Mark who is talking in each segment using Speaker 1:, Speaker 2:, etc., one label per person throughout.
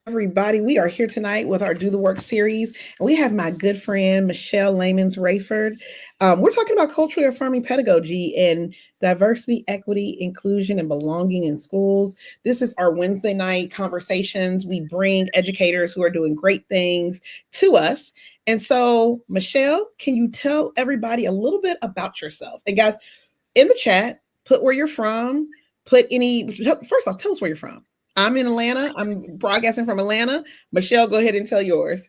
Speaker 1: Everybody. We are here tonight with our Do the Work series, and we have my good friend Michele Lamons-Raiford. We're talking about culturally affirming pedagogy and diversity, equity, inclusion, and belonging in schools. This is our Wednesday night conversations. We bring educators who are doing great things to us. And so, Michele, can you tell everybody a little bit about yourself? And guys, in the chat, put where you're from, put any, first off, tell us where you're from. I'm in Atlanta. I'm broadcasting from Atlanta. Michele, go ahead and tell yours.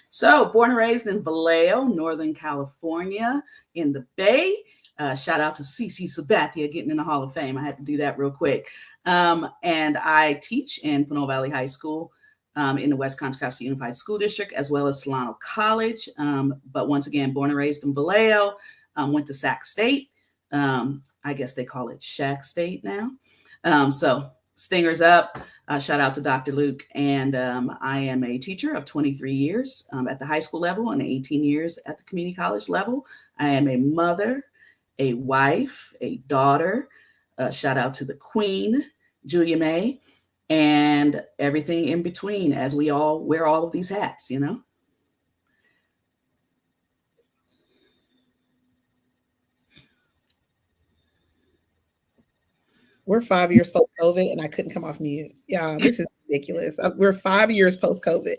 Speaker 2: So, born and raised in Vallejo, Northern California, in the Bay. Shout out to CC Sabathia getting in the Hall of Fame. I had to do that real quick. And I teach in Pinole Valley High School in the West Contra Costa Unified School District, as well as Solano College. But once again, born and raised in Vallejo, went to Sac State. I guess they call it Shack State now. So Stingers up. Shout out to Dr. Luke. And I am a teacher of 23 years at the high school level and 18 years at the community college level. I am a mother, a wife, a daughter. Shout out to the Queen, Julia May, and everything in between as we all wear all of these hats, you know?
Speaker 1: We're 5 years post-COVID, and I couldn't come off mute. Yeah, this is ridiculous. We're 5 years post-COVID.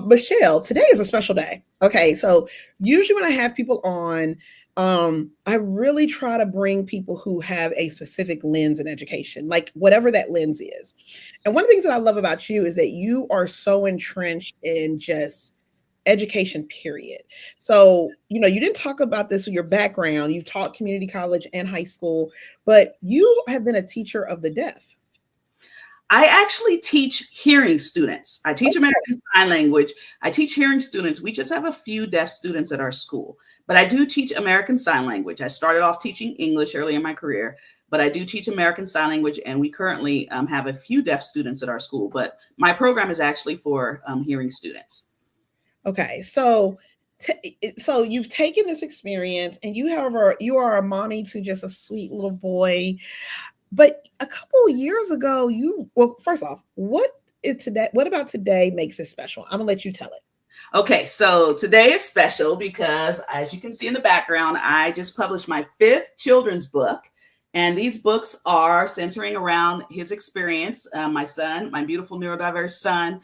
Speaker 1: Michele, today is a special day. Okay, so usually when I have people on, I really try to bring people who have a specific lens in education, like whatever that lens is. And one of the things that I love about you is that you are so entrenched in just education, period. So, you didn't talk about this with your background. You've taught community college and high school, but you have been a teacher of the deaf.
Speaker 2: I actually teach hearing students. I teach American Sign Language. I teach hearing students. We just have a few deaf students at our school, but I do teach American Sign Language. I started off teaching English early in my career, but I do teach American Sign Language, and we currently have a few deaf students at our school, but my program is actually for hearing students.
Speaker 1: Okay, so you've taken this experience, and you are a mommy to just a sweet little boy. But a couple of years ago, first off, what about today makes it special? I'm gonna let you tell it.
Speaker 2: Okay, so today is special because, as you can see in the background, I just published my 5th children's book. And these books are centering around his experience. My son, my beautiful neurodiverse son,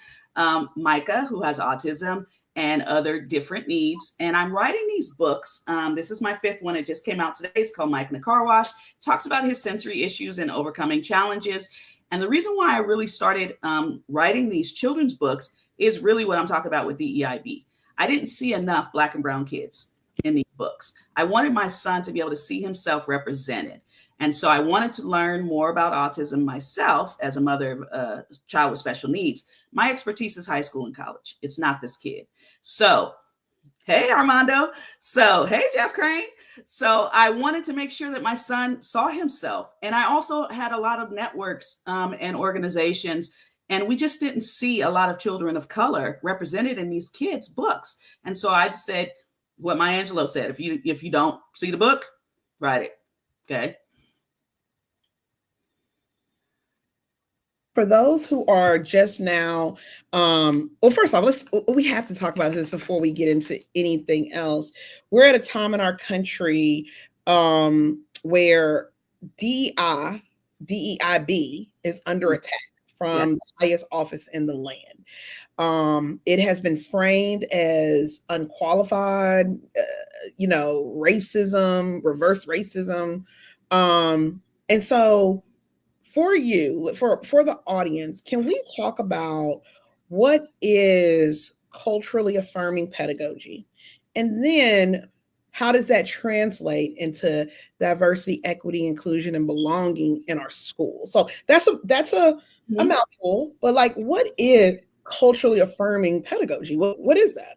Speaker 2: Micah, who has autism and other different needs. And I'm writing these books. This is my 5th one. It just came out today. It's called Mike in the Car Wash. It talks about his sensory issues and overcoming challenges. And the reason why I really started writing these children's books is really what I'm talking about with DEIB. I didn't see enough Black and brown kids in these books. I wanted my son to be able to see himself represented. And so I wanted to learn more about autism myself as a mother of a child with special needs. My expertise is high school and college. It's not this kid. So, hey, Armando. So, hey, Jeff Crane. So I wanted to make sure that my son saw himself. And I also had a lot of networks and organizations, and we just didn't see a lot of children of color represented in these kids' books. And so I just said what Maya Angelou said, if you don't see the book, write it. Okay.
Speaker 1: For those who are just now, first off, we have to talk about this before we get into anything else. We're at a time in our country where DEIB is under attack from the highest office in the land. It has been framed as unqualified, racism, reverse racism. And so for you, for the audience, can we talk about what is culturally affirming pedagogy? And then how does that translate into diversity, equity, inclusion, and belonging in our schools? So that's a mouthful, but like, what is culturally affirming pedagogy? What is that?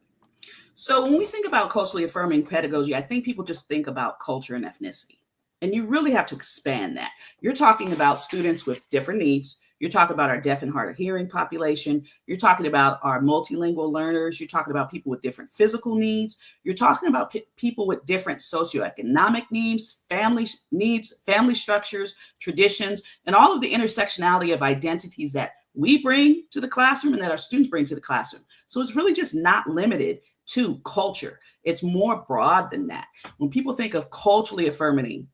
Speaker 2: So when we think about culturally affirming pedagogy, I think people just think about culture and ethnicity. And you really have to expand that. You're talking about students with different needs. You're talking about our deaf and hard of hearing population. You're talking about our multilingual learners. You're talking about people with different physical needs. You're talking about people with different socioeconomic needs, family structures, traditions, and all of the intersectionality of identities that we bring to the classroom and that our students bring to the classroom. So it's really just not limited to culture. It's more broad than that. When people think of culturally affirming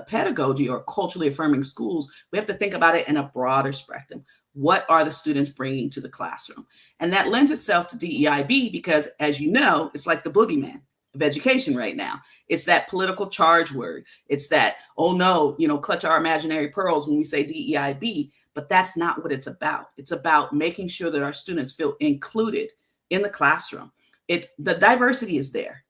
Speaker 2: pedagogy or culturally affirming schools, we have to think about it in a broader spectrum. What are the students bringing to the classroom? And that lends itself to DEIB because, as you know, it's like the boogeyman of education right now. It's that political charge word. It's that, oh no, clutch our imaginary pearls when we say DEIB, but that's not what it's about. It's about making sure that our students feel included in the classroom. The diversity is there.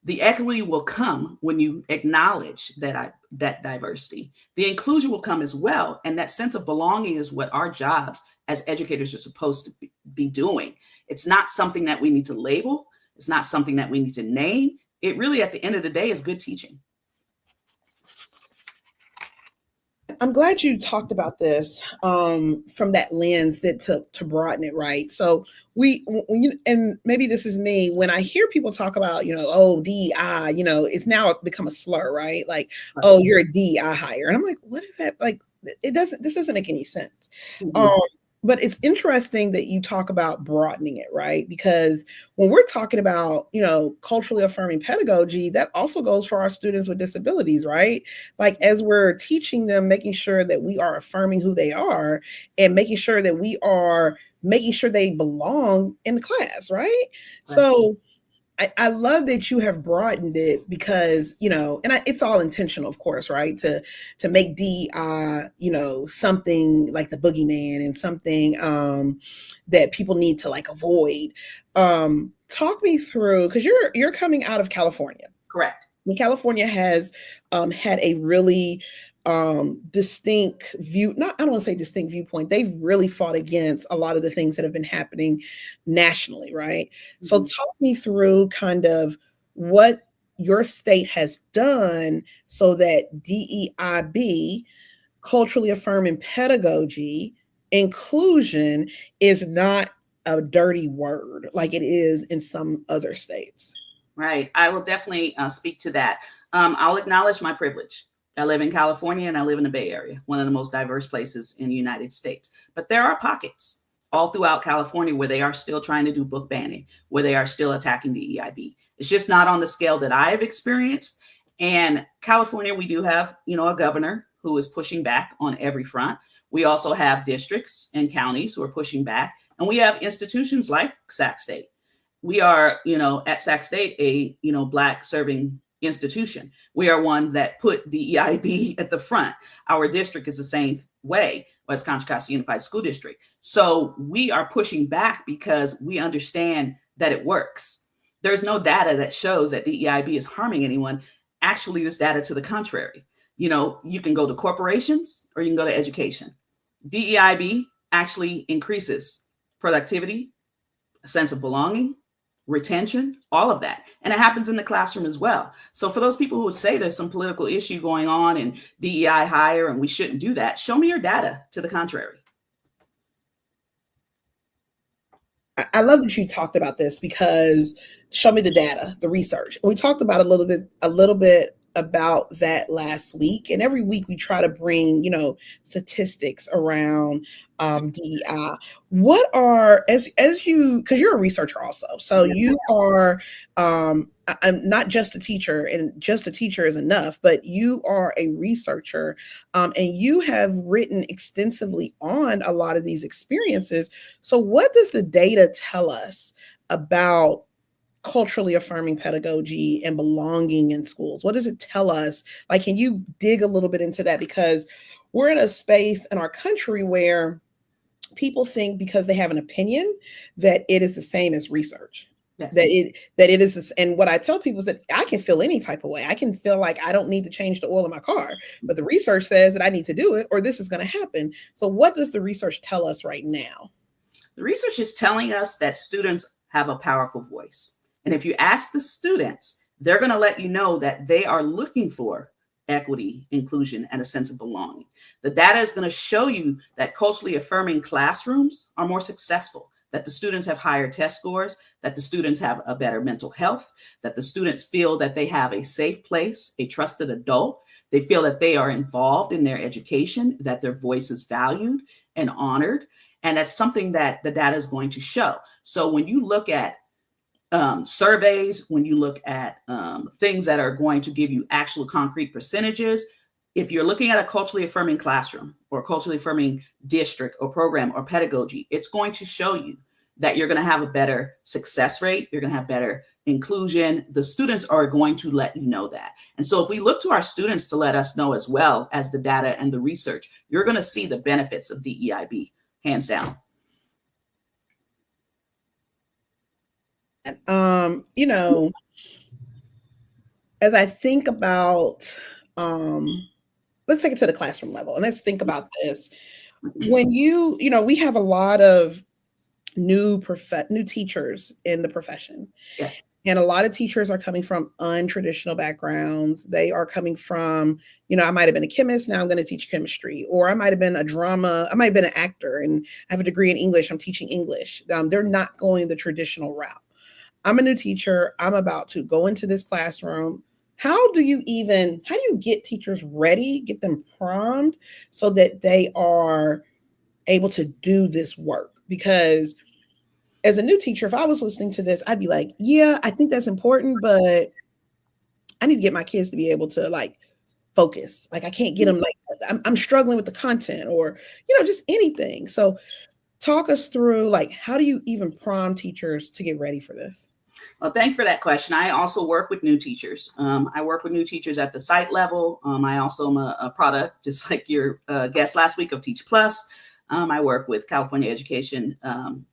Speaker 2: The equity will come when you acknowledge that diversity. The inclusion will come as well. And that sense of belonging is what our jobs as educators are supposed to be doing. It's not something that we need to label. It's not something that we need to name. It really, at the end of the day, is good teaching.
Speaker 1: I'm glad you talked about this from that lens that to broaden it, right? So and maybe this is me, when I hear people talk about, oh, DEI, it's now become a slur, right? Like, oh, you're a DEI hire. And I'm like, what is that? Like, this doesn't make any sense.
Speaker 2: Mm-hmm.
Speaker 1: But it's interesting that you talk about broadening it, right? Because when we're talking about, culturally affirming pedagogy, that also goes for our students with disabilities, right? Like, as we're teaching them, making sure that we are affirming who they are and making sure that we are making sure they belong in the class, right? So I love that you have broadened it because, it's all intentional, of course, right? To make DEI, something like the boogeyman and something that people need to like avoid. Talk me through, because you're coming out of California.
Speaker 2: Correct.
Speaker 1: And California has had a really distinct view, I don't want to say distinct viewpoint. They've really fought against a lot of the things that have been happening nationally, right? Mm-hmm. So talk me through kind of what your state has done so that DEIB, culturally affirming pedagogy, inclusion is not a dirty word like it is in some other states.
Speaker 2: Right. I will definitely speak to that. I'll acknowledge my privilege. I live in California and I live in the Bay Area, one of the most diverse places in the United States. But there are pockets all throughout California where they are still trying to do book banning, where they are still attacking the DEIB. It's just not on the scale that I have experienced. And California, we do have, a governor who is pushing back on every front. We also have districts and counties who are pushing back. And we have institutions like Sac State. We are, at Sac State, a, Black serving institution. We are one that put DEIB at the front. Our district is the same way, West Contra Costa Unified School District. So we are pushing back because we understand that it works. There's no data that shows that DEIB is harming anyone. Actually, there's data to the contrary. You can go to corporations or you can go to education. DEIB actually increases productivity, a sense of belonging, retention, all of that. And it happens in the classroom as well. So for those people who would say there's some political issue going on and DEI hire and we shouldn't do that, show me your data to the contrary.
Speaker 1: I love that you talked about this because show me the data, the research. We talked about a little bit about that last week, and every week we try to bring statistics around DEI. What are as you, because you're a researcher also, so you are I'm not just a teacher, and just a teacher is enough, but you are a researcher, and you have written extensively on a lot of these experiences. So what does the data tell us about culturally affirming pedagogy and belonging in schools? What does it tell us? Like, can you dig a little bit into that? Because we're in a space in our country where people think because they have an opinion that it is the same as research. Yes. That it is this, and what I tell people is that I can feel any type of way. I can feel like I don't need to change the oil in my car, but the research says that I need to do it or this is going to happen. So what does the research tell us right now?
Speaker 2: The research is telling us that students have a powerful voice. And if you ask the students, they're going to let you know that they are looking for equity, inclusion, and a sense of belonging. The data is going to show you that culturally affirming classrooms are more successful, that the students have higher test scores, that the students have a better mental health, that the students feel that they have a safe place, a trusted adult, They feel that they are involved in their education, that their voice is valued and honored. And that's something that the data is going to show. So when you look at surveys, when you look at things that are going to give you actual concrete percentages, if you're looking at a culturally affirming classroom or culturally affirming district or program or pedagogy, it's going to show you that you're going to have a better success rate. You're going to have better inclusion. The students are going to let you know that. And so if we look to our students to let us know as well as the data and the research, you're going to see the benefits of DEIB, hands down.
Speaker 1: You know, as I think about, let's take it to the classroom level and let's think about this. When we have a lot of new teachers in the profession.
Speaker 2: Yeah.
Speaker 1: And a lot of teachers are coming from untraditional backgrounds. They are coming from, I might have been a chemist, now I'm going to teach chemistry. Or I might have been I might have been an actor and I have a degree in English, I'm teaching English. They're not going the traditional route. I'm a new teacher. I'm about to go into this classroom. How do you get teachers ready, get them primed so that they are able to do this work? Because as a new teacher, if I was listening to this, I'd be like, yeah, I think that's important, but I need to get my kids to be able to focus. I can't get them, I'm struggling with the content or, just anything. So talk us through how do you even prompt teachers to get ready for this?
Speaker 2: Well, thanks for that question. I also work with new teachers. I work with new teachers at the site level. I also am a product, just like your guest last week, of Teach Plus. I work with California Education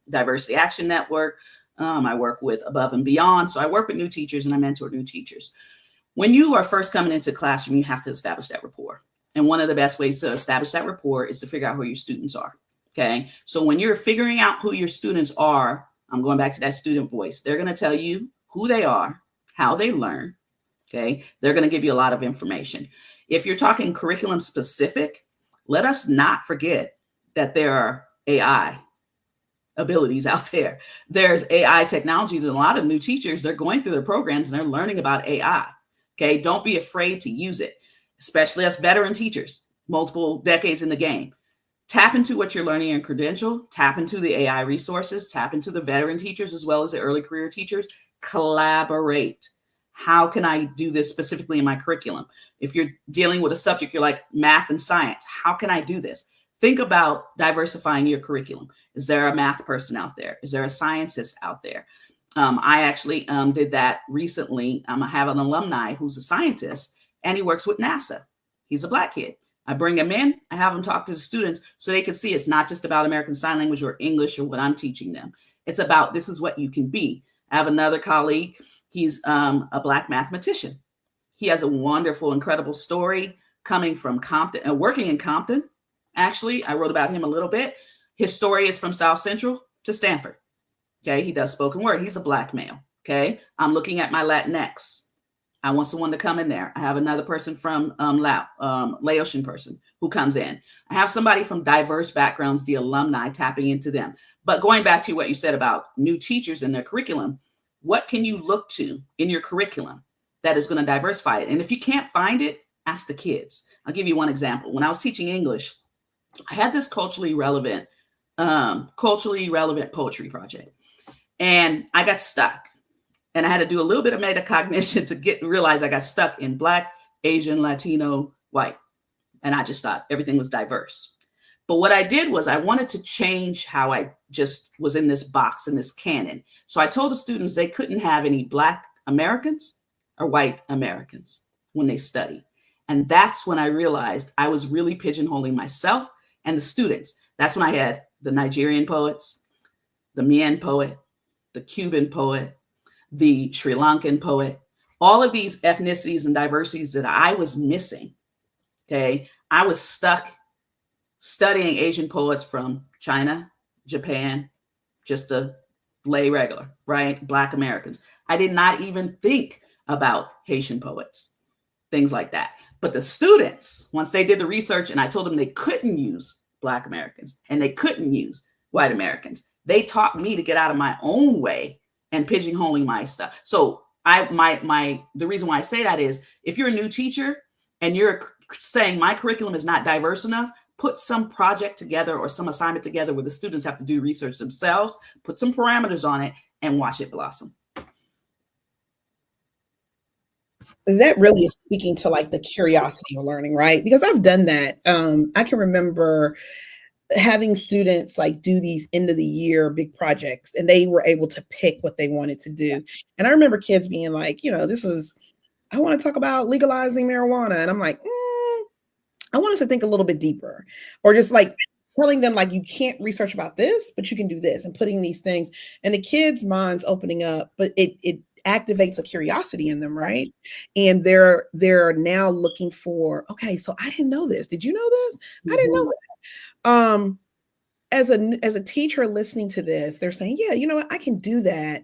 Speaker 2: Diversity Action Network. I work with Above and Beyond. So I work with new teachers and I mentor new teachers. When you are first coming into classroom, you have to establish that rapport. And one of the best ways to establish that rapport is to figure out who your students are. Okay. So when you're figuring out who your students are, I'm going back to that student voice. They're going to tell you who they are, how they learn. Okay. They're going to give you a lot of information. If you're talking curriculum specific, let us not forget that there are AI abilities out there. There's AI technology that a lot of new teachers, they're going through their programs and they're learning about AI. Okay. Don't be afraid to use it, especially us veteran teachers, multiple decades in the game. Tap into what you're learning in credential, tap into the AI resources, tap into the veteran teachers as well as the early career teachers. Collaborate. How can I do this specifically in my curriculum? If you're dealing with a subject, you're like math and science, how can I do this? Think about diversifying your curriculum. Is there a math person out there? Is there a scientist out there? I actually did that recently. I have an alumni who's a scientist and he works with NASA. He's a Black kid. I bring him in, I have him talk to the students so they can see it's not just about American Sign Language or English or what I'm teaching them. It's about this is what you can be. I have another colleague. He's a Black mathematician. He has a wonderful, incredible story coming from Compton, working in Compton. Actually, I wrote about him a little bit. His story is from South Central to Stanford. Okay, he does spoken word. He's a Black male. Okay, I'm looking at my Latinx. I want someone to come in there. I have another person from Laotian person who comes in. I have somebody from diverse backgrounds, the alumni, tapping into them. But going back to what you said about new teachers and their curriculum, what can you look to in your curriculum that is going to diversify it? And if you can't find it, ask the kids. I'll give you one example. When I was teaching English, I had this culturally relevant poetry project, and I got stuck. And I had to do a little bit of metacognition to realize I got stuck in Black, Asian, Latino, white. And I just thought everything was diverse. But what I did was I wanted to change how I just was in this box, in this canon. So I told the students they couldn't have any Black Americans or white Americans when they study. And that's when I realized I was really pigeonholing myself and the students. That's when I had the Nigerian poets, the Mien poet, the Cuban poet, the Sri Lankan poet, all of these ethnicities and diversities that I was missing. Okay. I was stuck studying Asian poets from China, Japan, just a lay regular, right? Black Americans. I did not even think about Haitian poets, things like that. But the students, once they did the research and I told them they couldn't use Black Americans and they couldn't use white Americans, they taught me to get out of my own way and pigeonholing my stuff. So the reason why I say that is if you're a new teacher, and you're saying my curriculum is not diverse enough, put some project together or some assignment together where the students have to do research themselves, put some parameters on it, and watch it blossom.
Speaker 1: That really is speaking to like the curiosity of learning, right? Because I've done that. I can remember having students like do these end of the year big projects, and they were able to pick what they wanted to do. And I remember kids being like, I want to talk about legalizing marijuana. And I'm like, I want us to think a little bit deeper, or just like telling them like, you can't research about this, but you can do this, and putting these things, and the kids' minds opening up, but it activates a curiosity in them, right? And they're now looking for, okay, so I didn't know this. Did you know this? I didn't know that. As a teacher listening to this, they're saying, yeah, you know what, I can do that,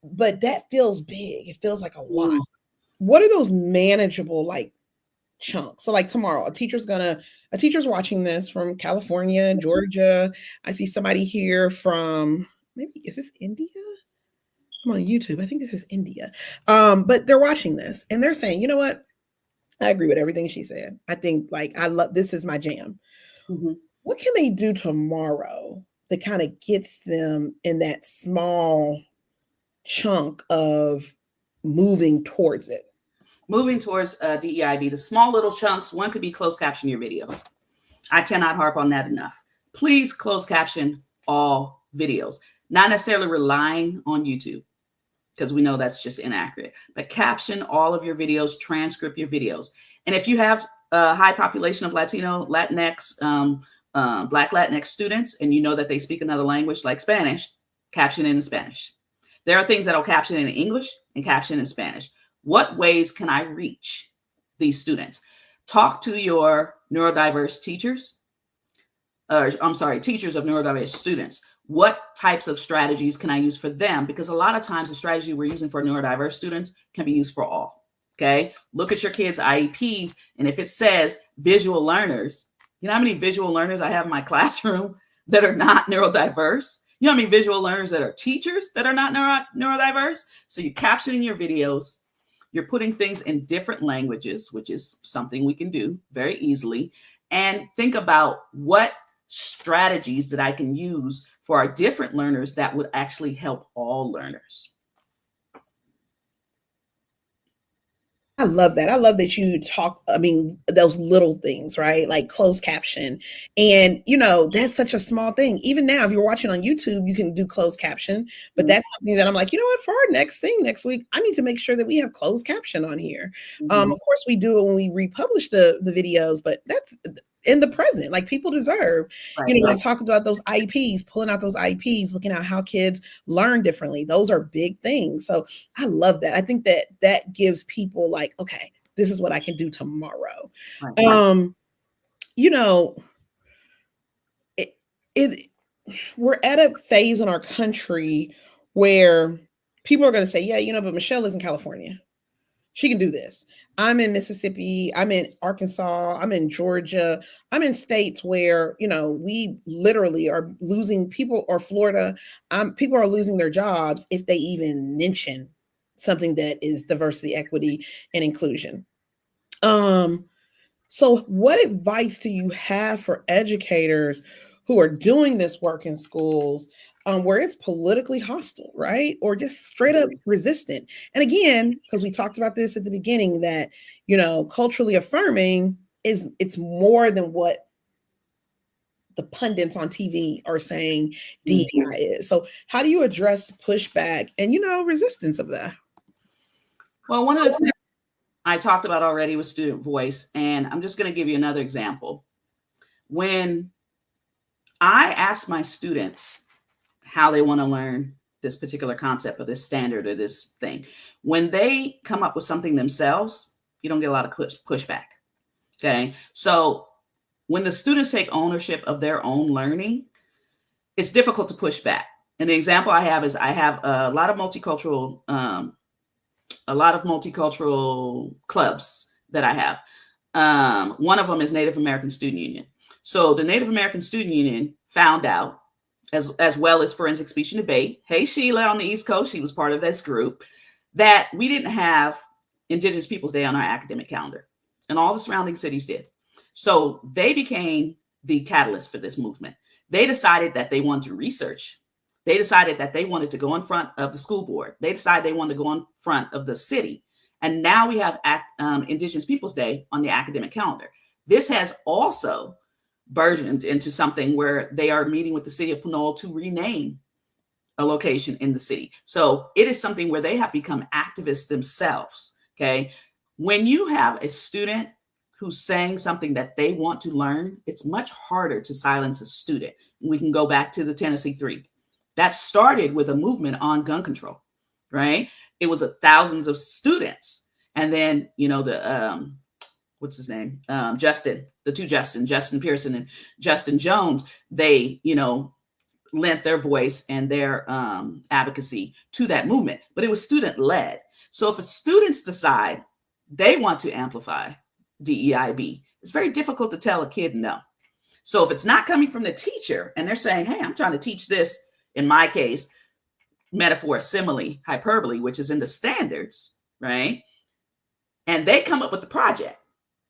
Speaker 1: but that feels big. It feels like a lot. What are those manageable like chunks? So like tomorrow, a teacher's watching this from California, Georgia. I see somebody here from, maybe, is this India? I'm on YouTube. I think this is India. But they're watching this and they're saying, you know what? I agree with everything she said. I think like I love, this is my jam. What can they do tomorrow that kind of gets them in that small chunk of moving towards it?
Speaker 2: Moving towards DEIB, the small little chunks, one could be closed caption your videos. I cannot harp on that enough. Please close caption all videos, not necessarily relying on YouTube, because we know that's just inaccurate, but caption all of your videos, transcript your videos. And if you have a high population of Latino, Latinx, Black Latinx students, and you know that they speak another language like Spanish, caption in Spanish. There are things that will caption in English and caption in Spanish. What ways can I reach these students? Talk to your neurodiverse teachers, teachers of neurodiverse students. What types of strategies can I use for them? Because a lot of times the strategy we're using for neurodiverse students can be used for all, okay? Look at your kids' IEPs, and if it says visual learners, you know how many visual learners I have in my classroom that are not neurodiverse? You know how many visual learners that are teachers that are not neurodiverse? So you're captioning your videos, you're putting things in different languages, which is something we can do very easily, and think about what strategies that I can use for our different learners that would actually help all learners.
Speaker 1: I love that. I love that you talk, I mean, those little things, right? Like closed caption. And, that's such a small thing. Even now, if you're watching on YouTube, you can do closed caption. But that's something that I'm like, you know what, for our next thing next week, I need to make sure that we have closed caption on here. Of course, we do it when we republish the videos, but that's in the present, like people deserve.
Speaker 2: Right.
Speaker 1: You talk about those IEPs, pulling out those IEPs, looking at how kids learn differently. Those are big things. So I love that. I think that gives people like, okay, this is what I can do tomorrow. Right. We're at a phase in our country where people are going to say, yeah, but Michele is in California. She can do this. I'm in Mississippi. I'm in Arkansas. I'm in Georgia. I'm in states where, we literally are losing people, or Florida. People are losing their jobs if they even mention something that is diversity, equity, and inclusion. So what advice do you have for educators who are doing this work in schools where it's politically hostile, right? Or just straight up resistant? And again, because we talked about this at the beginning, that, culturally affirming it's more than what the pundits on TV are saying DEI is. So how do you address pushback and, resistance of that?
Speaker 2: Well, one of the things I talked about already was student voice, and I'm just going to give you another example. When I ask my students how they want to learn this particular concept or this standard or this thing, when they come up with something themselves, you don't get a lot of pushback. Okay. So when the students take ownership of their own learning, it's difficult to push back. And the example I have is I have a lot of multicultural clubs that I have. One of them is Native American Student Union. So the Native American Student Union found out, as well as Forensic Speech and Debate, hey, Sheila on the East Coast, she was part of this group, that we didn't have Indigenous Peoples Day on our academic calendar. and all the surrounding cities did. So they became the catalyst for this movement. They decided that they wanted to research. They decided that they wanted to go in front of the school board. They decided they wanted to go in front of the city. And now we have Indigenous Peoples Day on the academic calendar. This has also burgeoned into something where they are meeting with the city of Panola to rename a location in the city. So it is something where they have become activists themselves. Okay. When you have a student who's saying something that they want to learn, it's much harder to silence a student. We can go back to the Tennessee Three. That started with a movement on gun control, right? It was thousands of students. And then, what's his name? Justin, the two Justin Pearson and Justin Jones, they, lent their voice and their advocacy to that movement, but it was student led. So if students decide they want to amplify DEIB, it's very difficult to tell a kid no. So if it's not coming from the teacher and they're saying, hey, I'm trying to teach this, in my case, metaphor, simile, hyperbole, which is in the standards, right? And they come up with the project.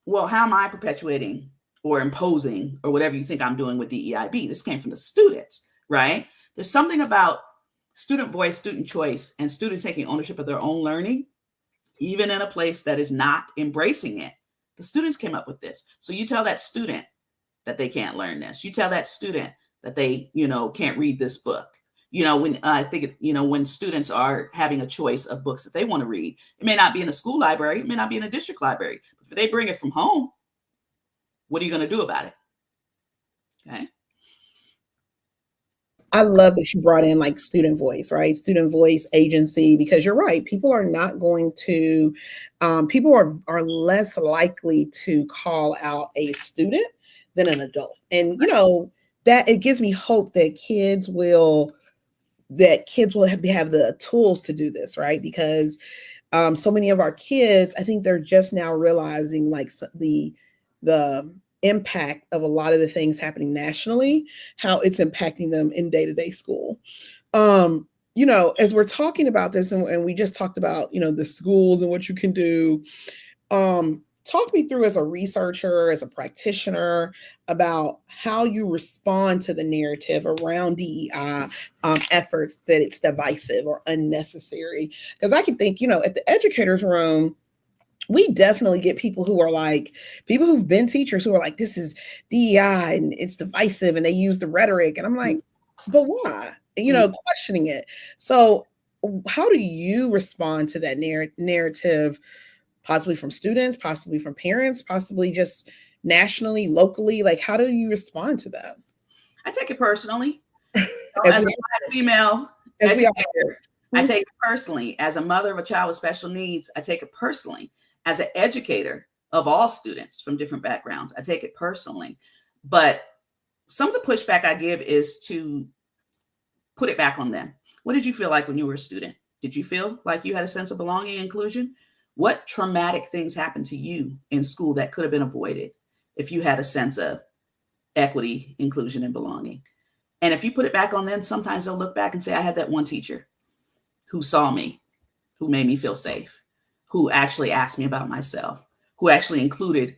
Speaker 2: Well, how am I perpetuating or imposing or whatever you think I'm doing with DEIB? This came from the students, right? There's something about student voice, student choice, and students taking ownership of their own learning, even in a place that is not embracing it. The students came up with this. So you tell that student that they can't learn this. You tell that student that they, can't read this book. When I think, when students are having a choice of books that they want to read, it may not be in a school library, it may not be in a district library, but if they bring it from home, what are you going to do about it? Okay.
Speaker 1: I love that you brought in like student voice, right? Student voice agency, because you're right. People are not going to, people are less likely to call out a student than an adult. And, that it gives me hope that kids will have the tools to do this, right? Because so many of our kids, I think they're just now realizing like the impact of a lot of the things happening nationally, how it's impacting them in day-to-day school. As we're talking about this, and we just talked about, the schools and what you can do. Talk me through, as a researcher, as a practitioner, about how you respond to the narrative around DEI efforts that it's divisive or unnecessary. Because I can think, at the educators room, we definitely get people who've been teachers who are like, this is DEI and it's divisive, and they use the rhetoric. And I'm like, but why? Questioning it. So how do you respond to that narrative, possibly from students, possibly from parents, possibly just nationally, locally? Like, how do you respond to that?
Speaker 2: I take it personally. As a Black female educator, I take it personally. As a mother of a child with special needs, I take it personally. As an educator of all students from different backgrounds, I take it personally. But some of the pushback I give is to put it back on them. What did you feel like when you were a student? Did you feel like you had a sense of belonging and inclusion? What traumatic things happened to you in school that could have been avoided if you had a sense of equity, inclusion, and belonging? And if you put it back on them, sometimes they'll look back and say, I had that one teacher who saw me, who made me feel safe, who actually asked me about myself, who actually included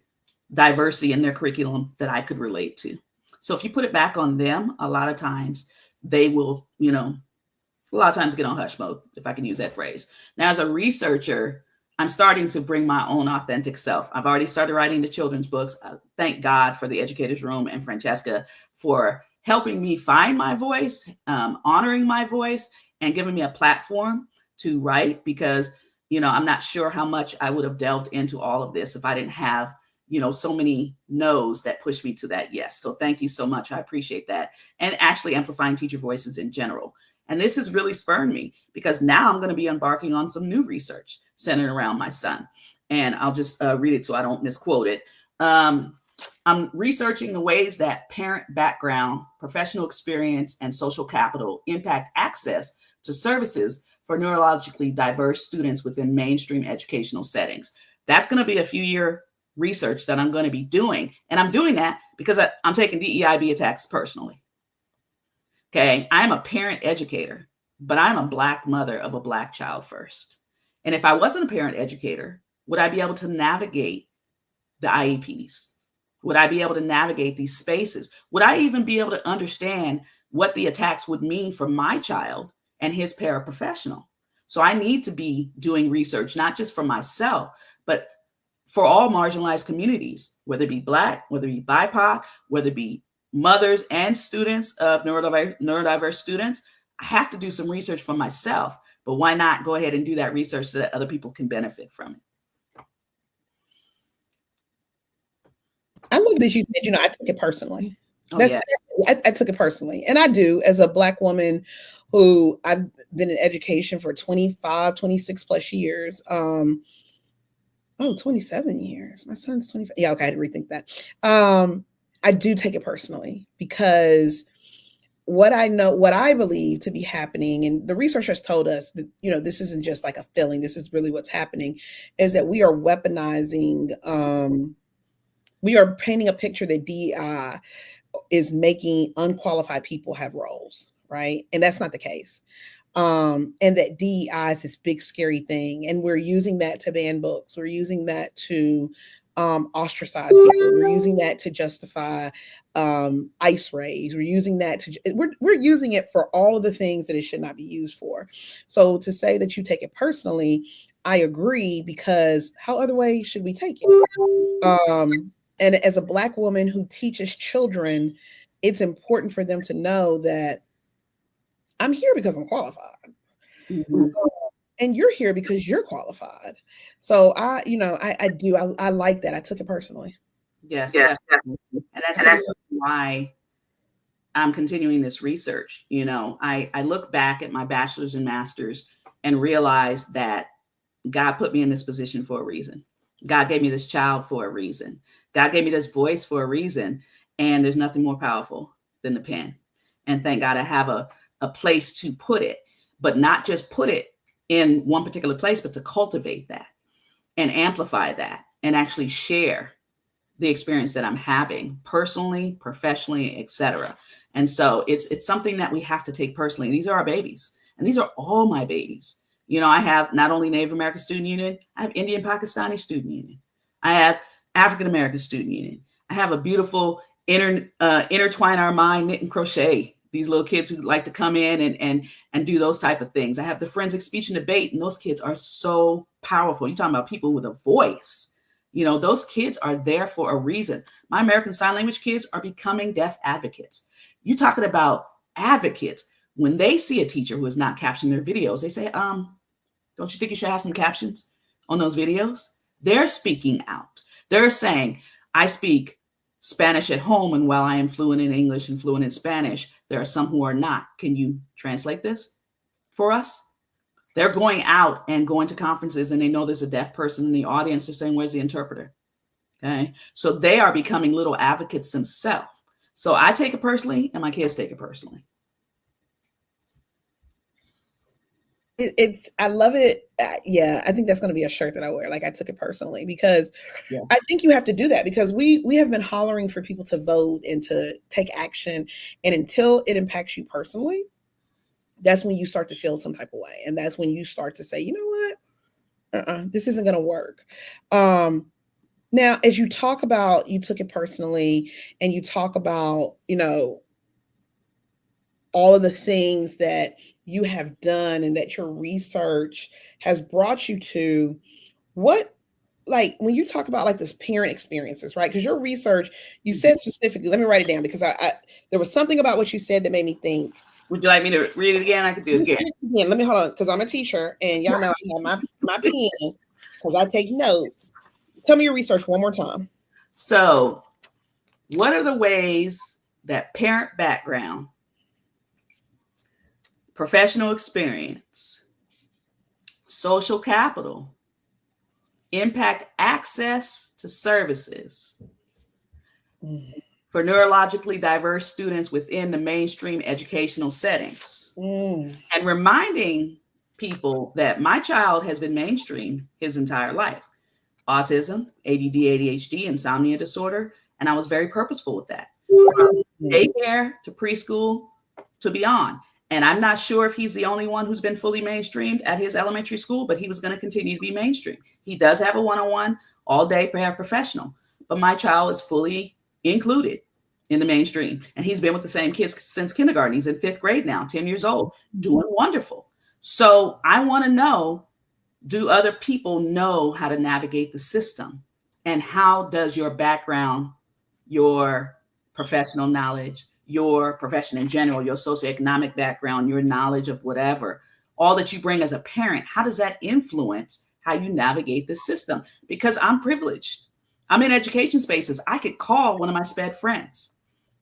Speaker 2: diversity in their curriculum that I could relate to. So if you put it back on them, a lot of times they will, a lot of times get on hush mode, if I can use that phrase. Now, as a researcher, I'm starting to bring my own authentic self. I've already started writing the children's books. Thank God for the Educator's Room and Francesca for helping me find my voice, honoring my voice, and giving me a platform to write, because I'm not sure how much I would have delved into all of this if I didn't have, so many no's that pushed me to that yes. So thank you so much. I appreciate that. And actually amplifying teacher voices in general. And this has really spurred me, because now I'm going to be embarking on some new research centered around my son. And I'll just read it so I don't misquote it. I'm researching the ways that parent background, professional experience, and social capital impact access to services for neurologically diverse students within mainstream educational settings. That's going to be a few-year research that I'm going to be doing. And I'm doing that because I'm taking DEIB attacks personally. Okay, I'm a parent educator, but I'm a Black mother of a Black child first. And if I wasn't a parent educator, would I be able to navigate the IEPs? Would I be able to navigate these spaces? Would I even be able to understand what the attacks would mean for my child and his paraprofessional? So I need to be doing research, not just for myself, but for all marginalized communities, whether it be Black, whether it be BIPOC, whether it be mothers and students of neurodiverse students. I have to do some research for myself, but why not go ahead and do that research so that other people can benefit from it?
Speaker 1: I love that you said, I took it personally.
Speaker 2: Oh, yeah.
Speaker 1: I took it personally. And I do, as a Black woman who I've been in education for 25, 26 plus years. 27 years. My son's 25. Yeah, okay, I had to rethink that. I do take it personally because what I believe to be happening, and the researchers told us that, this isn't just like a feeling, this is really what's happening, is that we are weaponizing, we are painting a picture that DEI is making unqualified people have roles, right? And that's not the case. And that DEI is this big scary thing, and we're using that to ban books. We're using that to ostracize people. We're using that to justify ICE raids. We're using that we're using it for all of the things that it should not be used for. So to say that you take it personally, I agree, because how other way should we take it? And as a Black woman who teaches children, it's important for them to know that I'm here because I'm qualified.
Speaker 2: Mm-hmm.
Speaker 1: And you're here because you're qualified. So I like that. I took it personally.
Speaker 2: Yes. Yeah. And that's why I'm continuing this research. I look back at my bachelor's and master's and realize that God put me in this position for a reason. God gave me this child for a reason. God gave me this voice for a reason. And there's nothing more powerful than the pen. And thank God I have a place to put it, but not just put it in one particular place, but to cultivate that and amplify that and actually share the experience that I'm having personally, professionally, etc. And so it's something that we have to take personally. These are our babies, and these are all my babies. I have not only Native American Student Union, I have Indian Pakistani Student Union. I have African American Student Union. I have a beautiful intertwine our mind knit and crochet. These little kids who like to come in and do those type of things. I have the forensic speech and debate, and those kids are so powerful. You're talking about people with a voice. Those kids are there for a reason. My American Sign Language kids are becoming deaf advocates. You're talking about advocates. When they see a teacher who is not captioning their videos, they say, don't you think you should have some captions on those videos? They're speaking out. They're saying, I speak Spanish at home, and while I am fluent in English and fluent in Spanish, there are some who are not. Can you translate this for us? They're going out and going to conferences, and they know there's a deaf person in the audience. They're saying, where's the interpreter? Okay. So they are becoming little advocates themselves. So I take it personally, and my kids take it personally.
Speaker 1: I love it. Yeah, I think that's going to be a shirt that I wear. Like, I took it personally, because I think you have to do that, because we have been hollering for people to vote and to take action. And until it impacts you personally, that's when you start to feel some type of way. And that's when you start to say, you know what, this isn't going to work. Now, as you talk about, you took it personally, and you talk about, all of the things that you have done and that your research has brought you to, what, like, when you talk about like this parent experiences, right? Because your research, you said specifically, let me write it down, because I there was something about what you said that made me think.
Speaker 2: Would you like me to read it again? I could do it again.
Speaker 1: Yeah, let me, hold on, because I'm a teacher, and y'all know I have my pen, because I take notes. Tell me your research one more time.
Speaker 2: So, what are the ways that parent background, professional experience, social capital impact access to services for neurologically diverse students within the mainstream educational settings? And reminding people that my child has been mainstream his entire life. Autism, ADD, ADHD, insomnia disorder, and I was very purposeful with that. From daycare to preschool to beyond. And I'm not sure if he's the only one who's been fully mainstreamed at his elementary school, but he was going to continue to be mainstream. He does have a one-on-one all day professional. but my child is fully included in the mainstream. And he's been with the same kids since kindergarten. He's in 5th grade now, 10 years old, doing wonderful. So I want to know, do other people know how to navigate the system? And how does your background, your professional knowledge, your profession in general, your socioeconomic background, your knowledge of whatever, all that you bring as a parent, how does that influence how you navigate the system? Because I'm privileged. I'm in education spaces. I could call one of my SPED friends.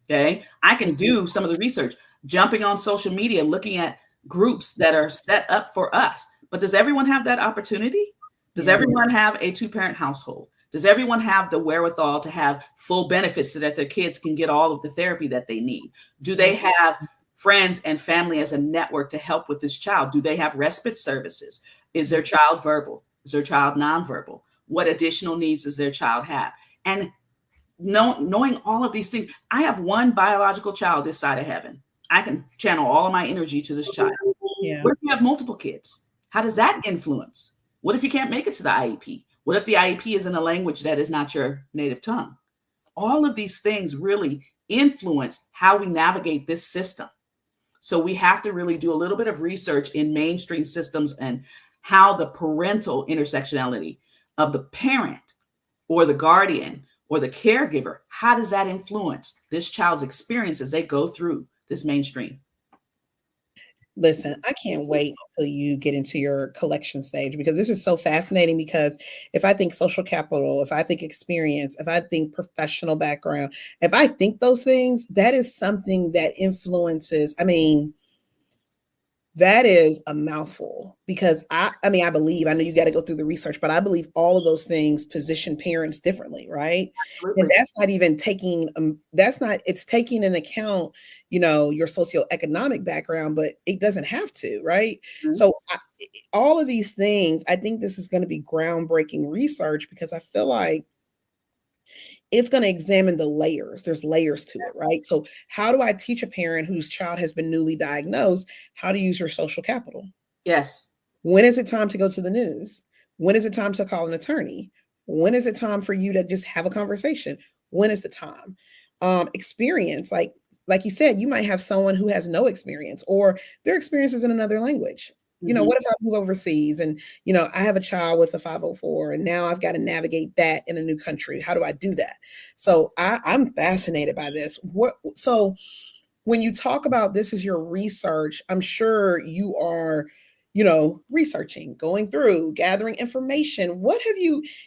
Speaker 2: Okay. I can do some of the research, jumping on social media, looking at groups that are set up for us. But does everyone have that opportunity? Does everyone have a 2-parent household? Does everyone have the wherewithal to have full benefits so that their kids can get all of the therapy that they need? Do they have friends and family as a network to help with this child? Do they have respite services? Is their child verbal? Is their child nonverbal? What additional needs does their child have? And knowing all of these things, I have one biological child this side of heaven. I can channel all of my energy to this child.
Speaker 1: Yeah.
Speaker 2: What if you have multiple kids? How does that influence? What if you can't make it to the IEP? What if the IEP is in a language that is not your native tongue? All of these things really influence how we navigate this system. So we have to really do a little bit of research in mainstream systems and how the parental intersectionality of the parent or the guardian or the caregiver, how does that influence this child's experience as they go through this mainstream?
Speaker 1: Listen, I can't wait until you get into your collection stage, because this is so fascinating. Because if I think social capital, if I think experience, if I think professional background, if I think those things, that is something that influences. I mean, that is a mouthful, because I mean, I believe, I know you got to go through the research, but I believe all of those things position parents differently, right?
Speaker 2: Absolutely.
Speaker 1: And that's not even taking, it's taking into account, your socioeconomic background, but it doesn't have to, right?
Speaker 2: Mhm.
Speaker 1: So all of these things, I think this is going to be groundbreaking research, because I feel like it's going to examine the layers. There's layers to it, right? So how do I teach a parent whose child has been newly diagnosed how to use your social capital?
Speaker 2: Yes.
Speaker 1: When is it time to go to the news? When is it time to call an attorney? When is it time for you to just have a conversation? When is the time? Experience, like you said, you might have someone who has no experience, or their experience is in another language.
Speaker 2: Mhm.
Speaker 1: What if I move overseas and, I have a child with a 504, and now I've got to navigate that in a new country? How do I do that? So I'm fascinated by this. So when you talk about this as your research, I'm sure you are, researching, going through, gathering information.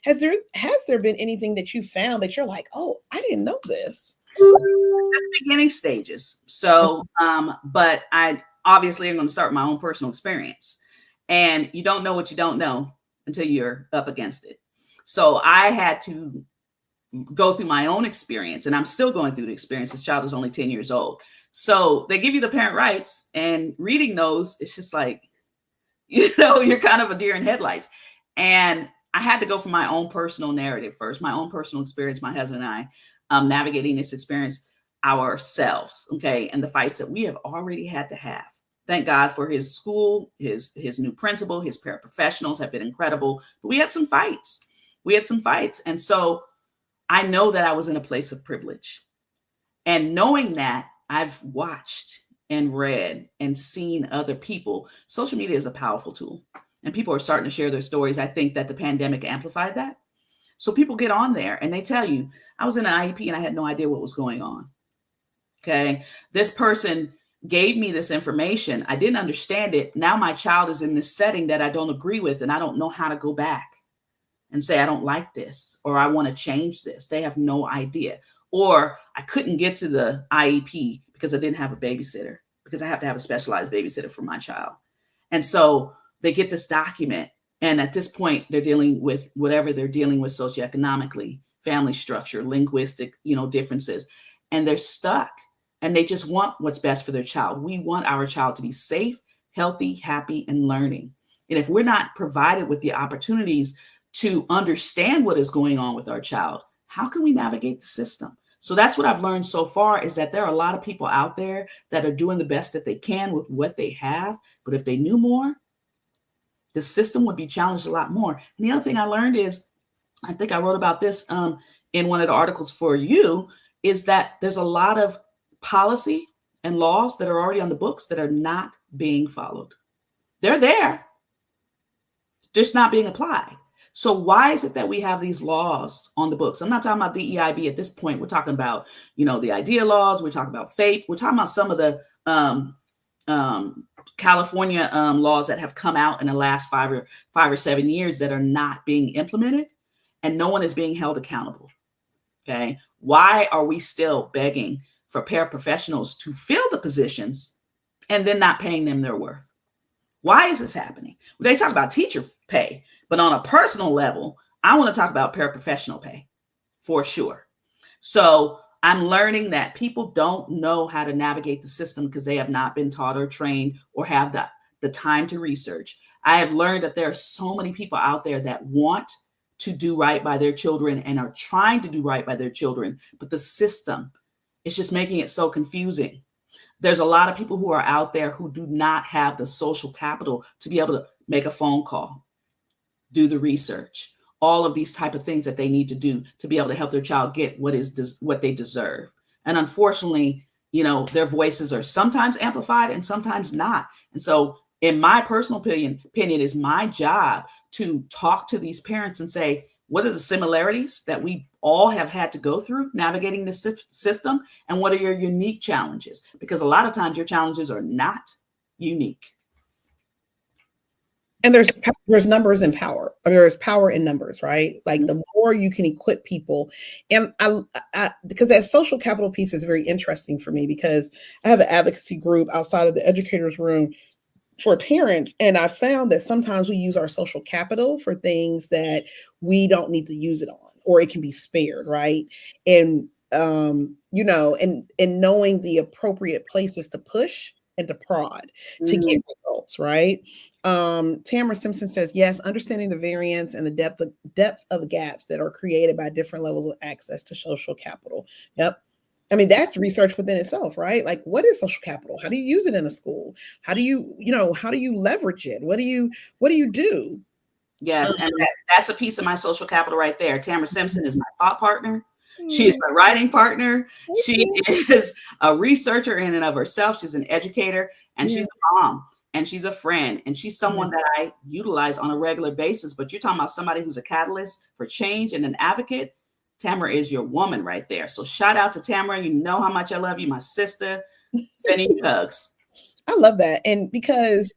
Speaker 1: Has there been anything that you found that you're like, oh, I didn't know this?
Speaker 2: Beginning stages. So, but I obviously am going to start my own personal experience. And you don't know what you don't know until you're up against it. So I had to go through my own experience, and I'm still going through the experience. This child is only 10 years old. So they give you the parent rights, and reading those, it's just like, you're kind of a deer in headlights. And I had to go for my own personal narrative first, my own personal experience, my husband and I, navigating this experience ourselves, okay, and the fights that we have already had to have. Thank God for his school, his new principal, his paraprofessionals have been incredible. But we had some fights. And so I know that I was in a place of privilege. And knowing that, I've watched and read and seen other people. Social media is a powerful tool, and people are starting to share their stories. I think that the pandemic amplified that. So people get on there and they tell you, I was in an IEP and I had no idea what was going on. Okay. This person gave me this information. I didn't understand it. Now my child is in this setting that I don't agree with, and I don't know how to go back and say, I don't like this, or I want to change this. They have no idea. Or I couldn't get to the IEP because I didn't have a babysitter, because I have to have a specialized babysitter for my child. And so they get this document. And at this point, they're dealing with whatever they're dealing with socioeconomically, family structure, linguistic, differences. And they're stuck, and they just want what's best for their child. We want our child to be safe, healthy, happy, and learning. And if we're not provided with the opportunities to understand what is going on with our child, how can we navigate the system? So that's what I've learned so far, is that there are a lot of people out there that are doing the best that they can with what they have. But if they knew more, the system would be challenged a lot more. And the other thing I learned is, I think I wrote about this in one of the articles for you is that there's a lot of policy and laws that are already on the books that are not being followed. They're there, just not being applied. So why is it that we have these laws on the books? I'm not talking about DEIB at this point. We're talking about, the IDEA laws. We're talking about FAPE. We're talking about some of the California laws that have come out in the last 5 or 7 years that are not being implemented, and no one is being held accountable. Okay. Why are we still begging for paraprofessionals to fill the positions and then not paying them their worth? Why is this happening? They talk about teacher pay, but on a personal level, I want to talk about paraprofessional pay for sure. So I'm learning that people don't know how to navigate the system because they have not been taught or trained or have the time to research. I have learned that there are so many people out there that want to do right by their children and are trying to do right by their children, but the system is just making it so confusing. There's a lot of people who are out there who do not have the social capital to be able to make a phone call, do the research, all of these type of things that they need to do to be able to help their child get what they deserve. And unfortunately, their voices are sometimes amplified and sometimes not. And so in my personal opinion, it's my job to talk to these parents and say, what are the similarities that we all have had to go through navigating this system? And what are your unique challenges? Because a lot of times your challenges are not unique.
Speaker 1: And there's numbers and power. I mean, there's power in numbers, right? Like the more you can equip people, and I because that social capital piece is very interesting for me because I have an advocacy group outside of the educators room for parents, and I found that sometimes we use our social capital for things that we don't need to use it on, or it can be spared, right? And and knowing the appropriate places to push and to prod to get results, right? Tamara Simpson says, yes, understanding the variance and the depth of gaps that are created by different levels of access to social capital. Yep. I mean, that's research within itself, right? Like, what is social capital? How do you use it in a school? How do you leverage it? What do you do?
Speaker 2: Yes, and that's a piece of my social capital right there. Tamara Simpson is my thought partner. She is my writing partner. She is a researcher in and of herself. She's an educator, and she's a mom, and she's a friend, and she's someone that I utilize on a regular basis. But you're talking about somebody who's a catalyst for change and an advocate. Tamara is your woman right there. So shout out to Tamara. You know how much I love you, my sister. Sending you hugs.
Speaker 1: I love that. And because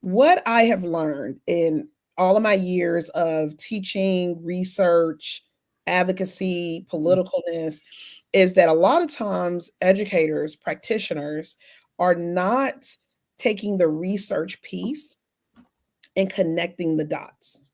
Speaker 1: what I have learned in all of my years of teaching, research, advocacy, politicalness is that a lot of times educators, practitioners are not taking the research piece and connecting the dots.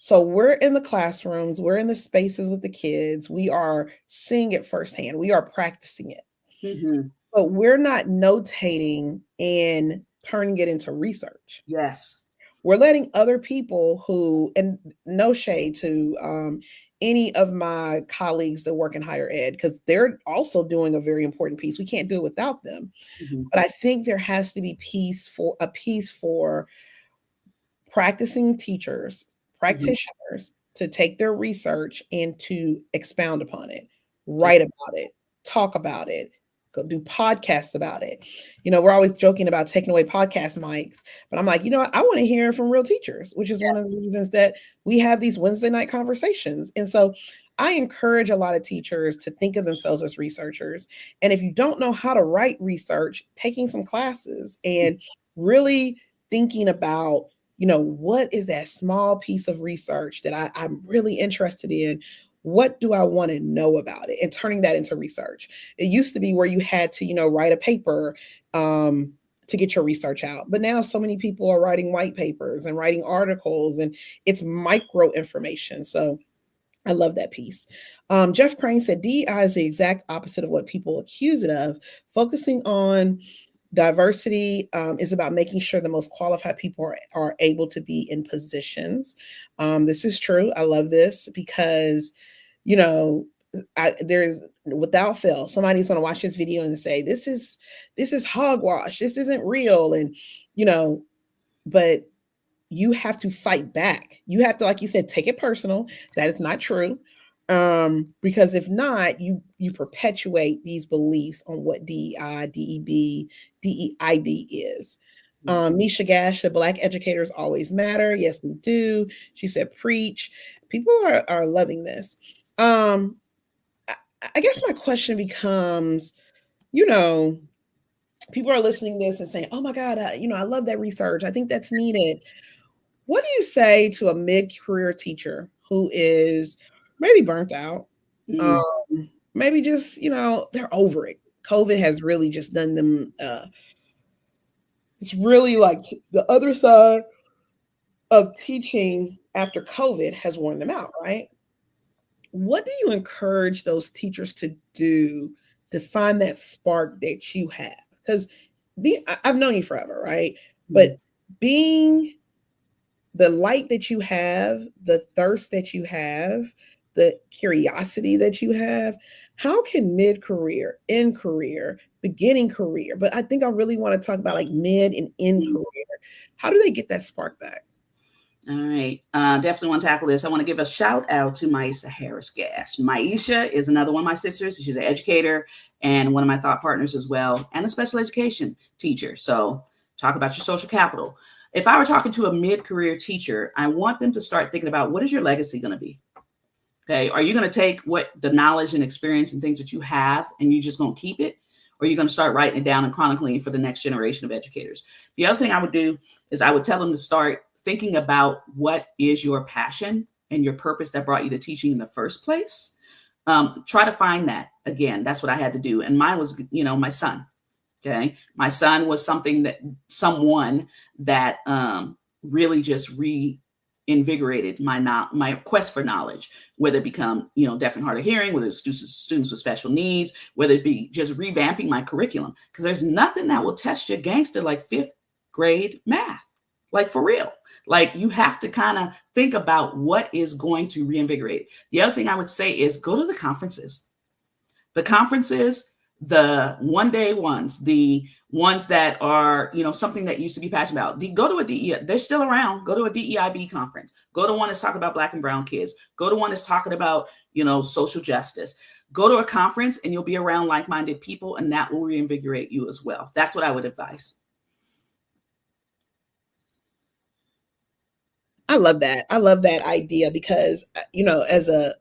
Speaker 1: So we're in the classrooms, we're in the spaces with the kids, we are seeing it firsthand, we are practicing it. But we're not notating and turning it into research.
Speaker 2: Yes.
Speaker 1: We're letting other people who, and no shade to any of my colleagues that work in higher ed, because they're also doing a very important piece. We can't do it without them. But I think there has to be a piece for practicing teachers, practitioners to take their research and to expound upon it, write about it, talk about it, go do podcasts about it. We're always joking about taking away podcast mics, but I'm like, I want to hear from real teachers, which is one of the reasons that we have these Wednesday night conversations. And so I encourage a lot of teachers to think of themselves as researchers. And if you don't know how to write research, taking some classes and really thinking about, what is that small piece of research that I'm really interested in? What do I want to know about it? And turning that into research. It used to be where you had to, write a paper to get your research out. But now so many people are writing white papers and writing articles, and it's micro information. So I love that piece. Jeff Crane said DEI is the exact opposite of what people accuse it of. Focusing on diversity is about making sure the most qualified people are able to be in positions. This is true. I love this because, there's without fail, somebody's going to watch this video and say, this is hogwash. This isn't real. And, but you have to fight back. You have to, like you said, take it personal. That is not true. Because if not, you perpetuate these beliefs on what DEI, DEB, DEIB is. Misha Gash said Black educators always matter. Yes, we do. She said preach. People are loving this. I guess my question becomes, people are listening to this and saying, "Oh my God, I love that research. I think that's needed." What do you say to a mid-career teacher who is maybe burnt out? Maybe just, they're over it. COVID has really just done them. It's really like the other side of teaching after COVID has worn them out, right? What do you encourage those teachers to do to find that spark that you have? Because I've known you forever, right? But being the light that you have, the thirst that you have, the curiosity that you have, how can mid-career, end career, beginning career, but I think I really want to talk about like mid and end career. How do they get that spark back?
Speaker 2: All right. Definitely want to tackle this. I want to give a shout out to Maisha Harris-Gash. Maisha is another one of my sisters. She's an educator and one of my thought partners as well, and a special education teacher. So talk about your social capital. If I were talking to a mid-career teacher, I want them to start thinking about, what is your legacy going to be? Okay. Are you going to take what the knowledge and experience and things that you have and you just going to keep it? Or are you going to start writing it down and chronicling it for the next generation of educators? The other thing I would do is I would tell them to start thinking about what is your passion and your purpose that brought you to teaching in the first place. Try to find that. Again, that's what I had to do. And mine was, my son. Okay. My son was someone that really just reinvigorated my quest for knowledge, whether it become, deaf and hard of hearing, whether it's students with special needs, whether it be just revamping my curriculum. Because there's nothing that will test your gangster like fifth grade math, like for real. Like you have to kind of think about what is going to reinvigorate. The other thing I would say is go to the conferences. The conferences, the one-day ones, the ones that are, something that used to be passionate about. Go to a DEI, they're still around. Go to a DEIB conference. Go to one that's talking about Black and brown kids. Go to one that's talking about, social justice. Go to a conference and you'll be around like-minded people, and that will reinvigorate you as well. That's what I would advise.
Speaker 1: I love that. I love that idea because, as a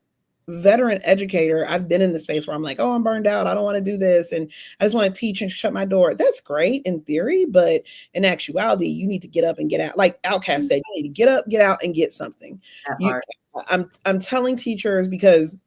Speaker 1: veteran educator, I've been in the space where I'm like, oh, I'm burned out. I don't want to do this. And I just want to teach and shut my door. That's great in theory, but in actuality, you need to get up and get out. Like Outcast said, you need to get up, get out, and get something. I'm telling teachers, because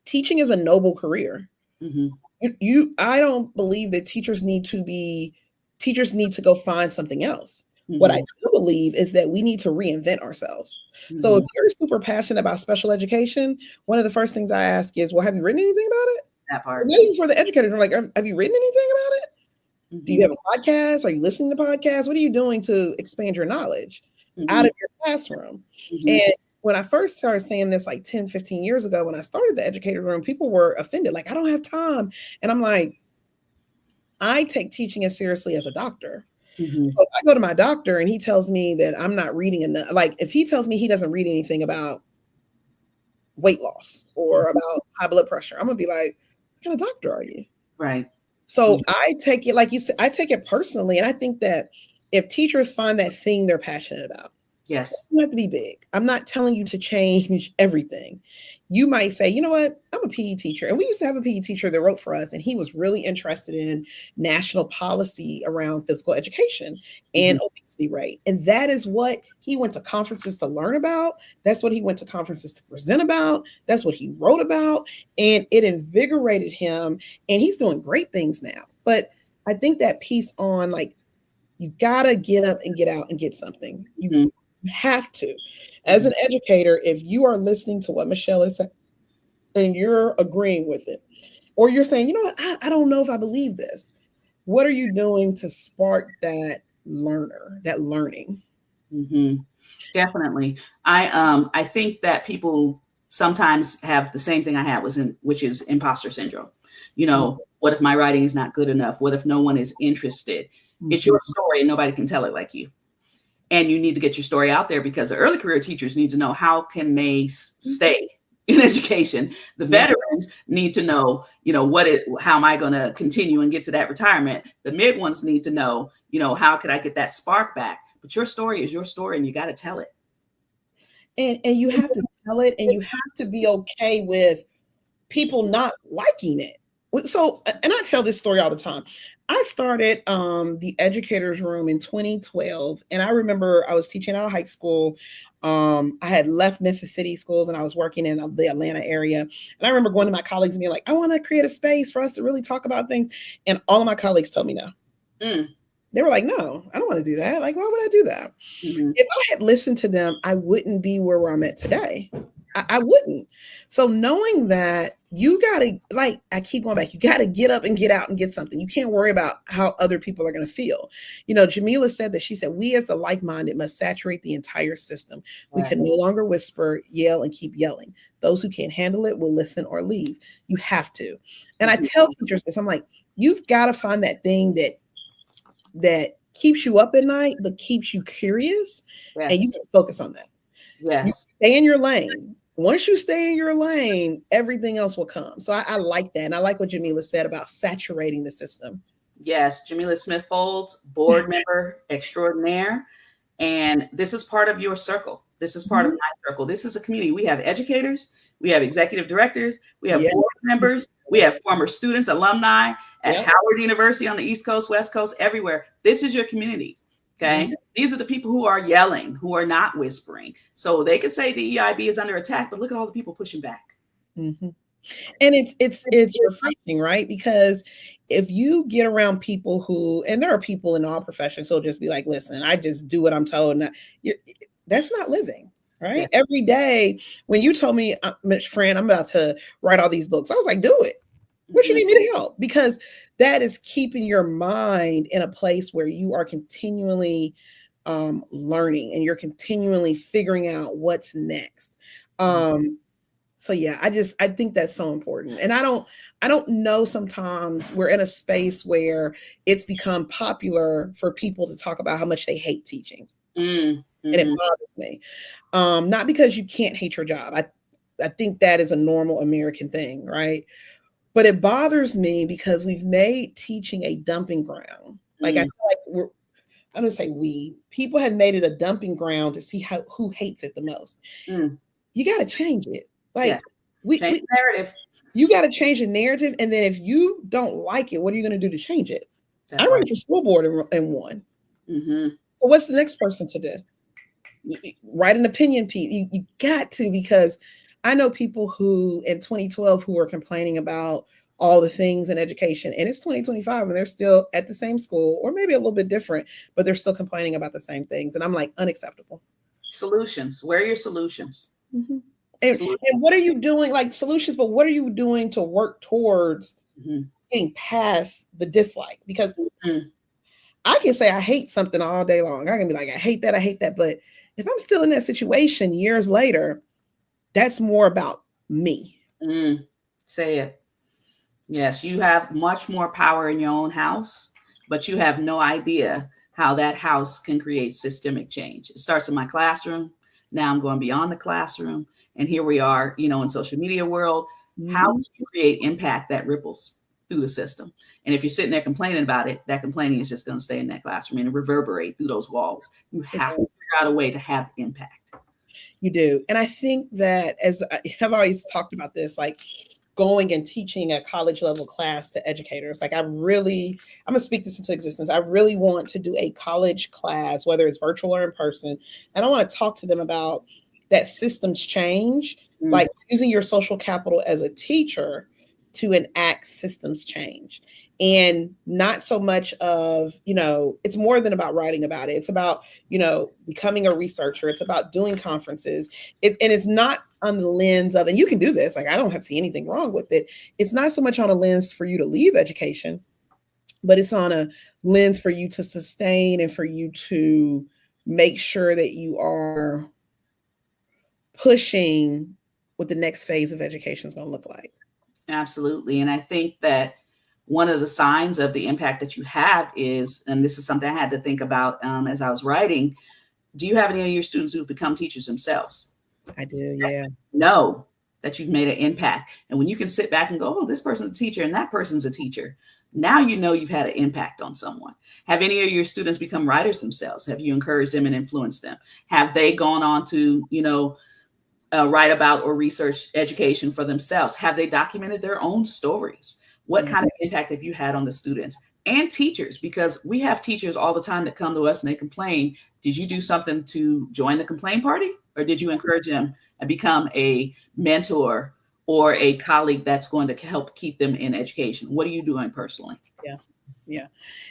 Speaker 1: teaching is a noble career. I don't believe that teachers need to go find something else. What I do believe is that we need to reinvent ourselves. So if you're super passionate about special education, one of the first things I ask is, well, have you written anything about it?
Speaker 2: That part.
Speaker 1: Maybe for the educators, I'm like, have you written anything about it? Do you have a podcast? Are you listening to podcasts? What are you doing to expand your knowledge out of your classroom? And when I first started saying this like 10, 15 years ago, when I started the educator room, people were offended. Like, I don't have time. And I'm like, I take teaching as seriously as a doctor. So if I go to my doctor and he tells me that I'm not reading enough, like if he tells me he doesn't read anything about weight loss or about high blood pressure, I'm gonna be like, what kind of doctor are you?
Speaker 2: Right.
Speaker 1: So I take it, like you said, I take it personally. And I think that if teachers find that thing they're passionate about,
Speaker 2: yes,
Speaker 1: it doesn't have to be big. I'm not telling you to change everything. You might say, you know what, I'm a PE teacher. And we used to have a PE teacher that wrote for us, and he was really interested in national policy around physical education and obesity rate. And that is what he went to conferences to learn about. That's what he went to conferences to present about. That's what he wrote about. And it invigorated him. And he's doing great things now. But I think that piece on like, you gotta get up and get out and get something. You have to. As an educator, if you are listening to what Michele is saying and you're agreeing with it, or you're saying, you know what, I don't know if I believe this, what are you doing to spark that learning?
Speaker 2: Definitely. I think that people sometimes have the same thing I had, which is imposter syndrome. What if my writing is not good enough? What if no one is interested? It's your story and nobody can tell it like you. And you need to get your story out there, because the early career teachers need to know, how can they stay in education. The veterans need to know, how am I going to continue and get to that retirement? The mid ones need to know, how could I get that spark back? But your story is your story, and you got to tell it.
Speaker 1: And you have to tell it, and you have to be okay with people not liking it. So, and I tell this story all the time. I started the Educator's Room in 2012, and I remember I was teaching out of high school. I had left Memphis City schools and I was working in the Atlanta area. And I remember going to my colleagues and being like, I want to create a space for us to really talk about things. And all of my colleagues told me no. They were like, no, I don't want to do that. Like, why would I do that? If I had listened to them, I wouldn't be where I'm at today. I wouldn't. So knowing that, you got to, like, I keep going back, you got to get up and get out and get something. You can't worry about how other people are going to feel. Jamila said that, she said, we as the like-minded must saturate the entire system. We can no longer whisper, yell, and keep yelling. Those who can't handle it will listen or leave. You have to. And I tell teachers this, I'm like, you've got to find that thing that keeps you up at night, but keeps you curious. And you got to focus on that. You stay in your lane. Once you stay in your lane, everything else will come. So I like that. And I like what Jamila said about saturating the system.
Speaker 2: Yes, Jamila Smith-Folds, board member extraordinaire. And this is part of your circle. This is part of my circle. This is a community. We have educators, we have executive directors, we have board members, we have former students, alumni at Howard University on the East Coast, West Coast, everywhere. This is your community. Okay. These are the people who are yelling, who are not whispering. So they could say the EIB is under attack, but look at all the people pushing back.
Speaker 1: And it's refreshing, right? Because if you get around people who, and there are people in all professions, so just be like, listen, I just do what I'm told. That's not living, right? Every day when you told me, friend, I'm about to write all these books, I was like, do it. What you need me to help? Because that is keeping your mind in a place where you are continually learning and you're continually figuring out what's next. So yeah, I think that's so important. And I don't know, sometimes we're in a space where it's become popular for people to talk about how much they hate teaching. And it bothers me. Not because you can't hate your job. I think that is a normal American thing, right? But it bothers me because we've made teaching a dumping ground. Like I feel like I'm gonna say people have made it a dumping ground to see who hates it the most. You got to change it. Like
Speaker 2: change the narrative.
Speaker 1: You got to change the narrative, and then if you don't like it, what are you going to do to change it? I ran for school board and won. So what's the next person to do? Write an opinion piece. You got to, because I know people who in 2012 who were complaining about all the things in education, and it's 2025 and they're still at the same school, or maybe a little bit different, but they're still complaining about the same things. And I'm like, unacceptable.
Speaker 2: Solutions. Where are your solutions?
Speaker 1: And what are you doing? Like, solutions, but what are you doing to work towards getting past the dislike? Because I can say I hate something all day long. I can be like, I hate that. But if I'm still in that situation years later, that's more about me.
Speaker 2: Say it. Yes, you have much more power in your own house, but you have no idea how that house can create systemic change. It starts in my classroom. Now I'm going beyond the classroom. And here we are, in social media world. How do you create impact that ripples through the system? And if you're sitting there complaining about it, that complaining is just going to stay in that classroom and reverberate through those walls. You have to figure out a way to have impact.
Speaker 1: You do. And I think that, as I've always talked about this, like going and teaching a college level class to educators, like I'm going to speak this into existence. I really want to do a college class, whether it's virtual or in person. And I want to talk to them about that systems change, like using your social capital as a teacher to enact systems change. And not so much of, it's more than about writing about it. It's about, becoming a researcher. It's about doing conferences. And it's not on the lens of, and you can do this, like I don't have to see anything wrong with it. It's not so much on a lens for you to leave education, but it's on a lens for you to sustain and for you to make sure that you are pushing what the next phase of education is going to look like.
Speaker 2: Absolutely. And I think that one of the signs of the impact that you have is, and this is something I had to think about as I was writing, do you have any of your students who've become teachers themselves?
Speaker 1: I do, yeah.
Speaker 2: that you've made an impact. And when you can sit back and go, oh, this person's a teacher and that person's a teacher, now you know you've had an impact on someone. Have any of your students become writers themselves? Have you encouraged them and influenced them? Have they gone on to, write about or research education for themselves? Have they documented their own stories? What kind of impact have you had on the students and teachers? Because we have teachers all the time that come to us and they complain. Did you do something to join the complaint party, or did you encourage them and become a mentor or a colleague that's going to help keep them in education? What are you doing personally?
Speaker 1: Yeah.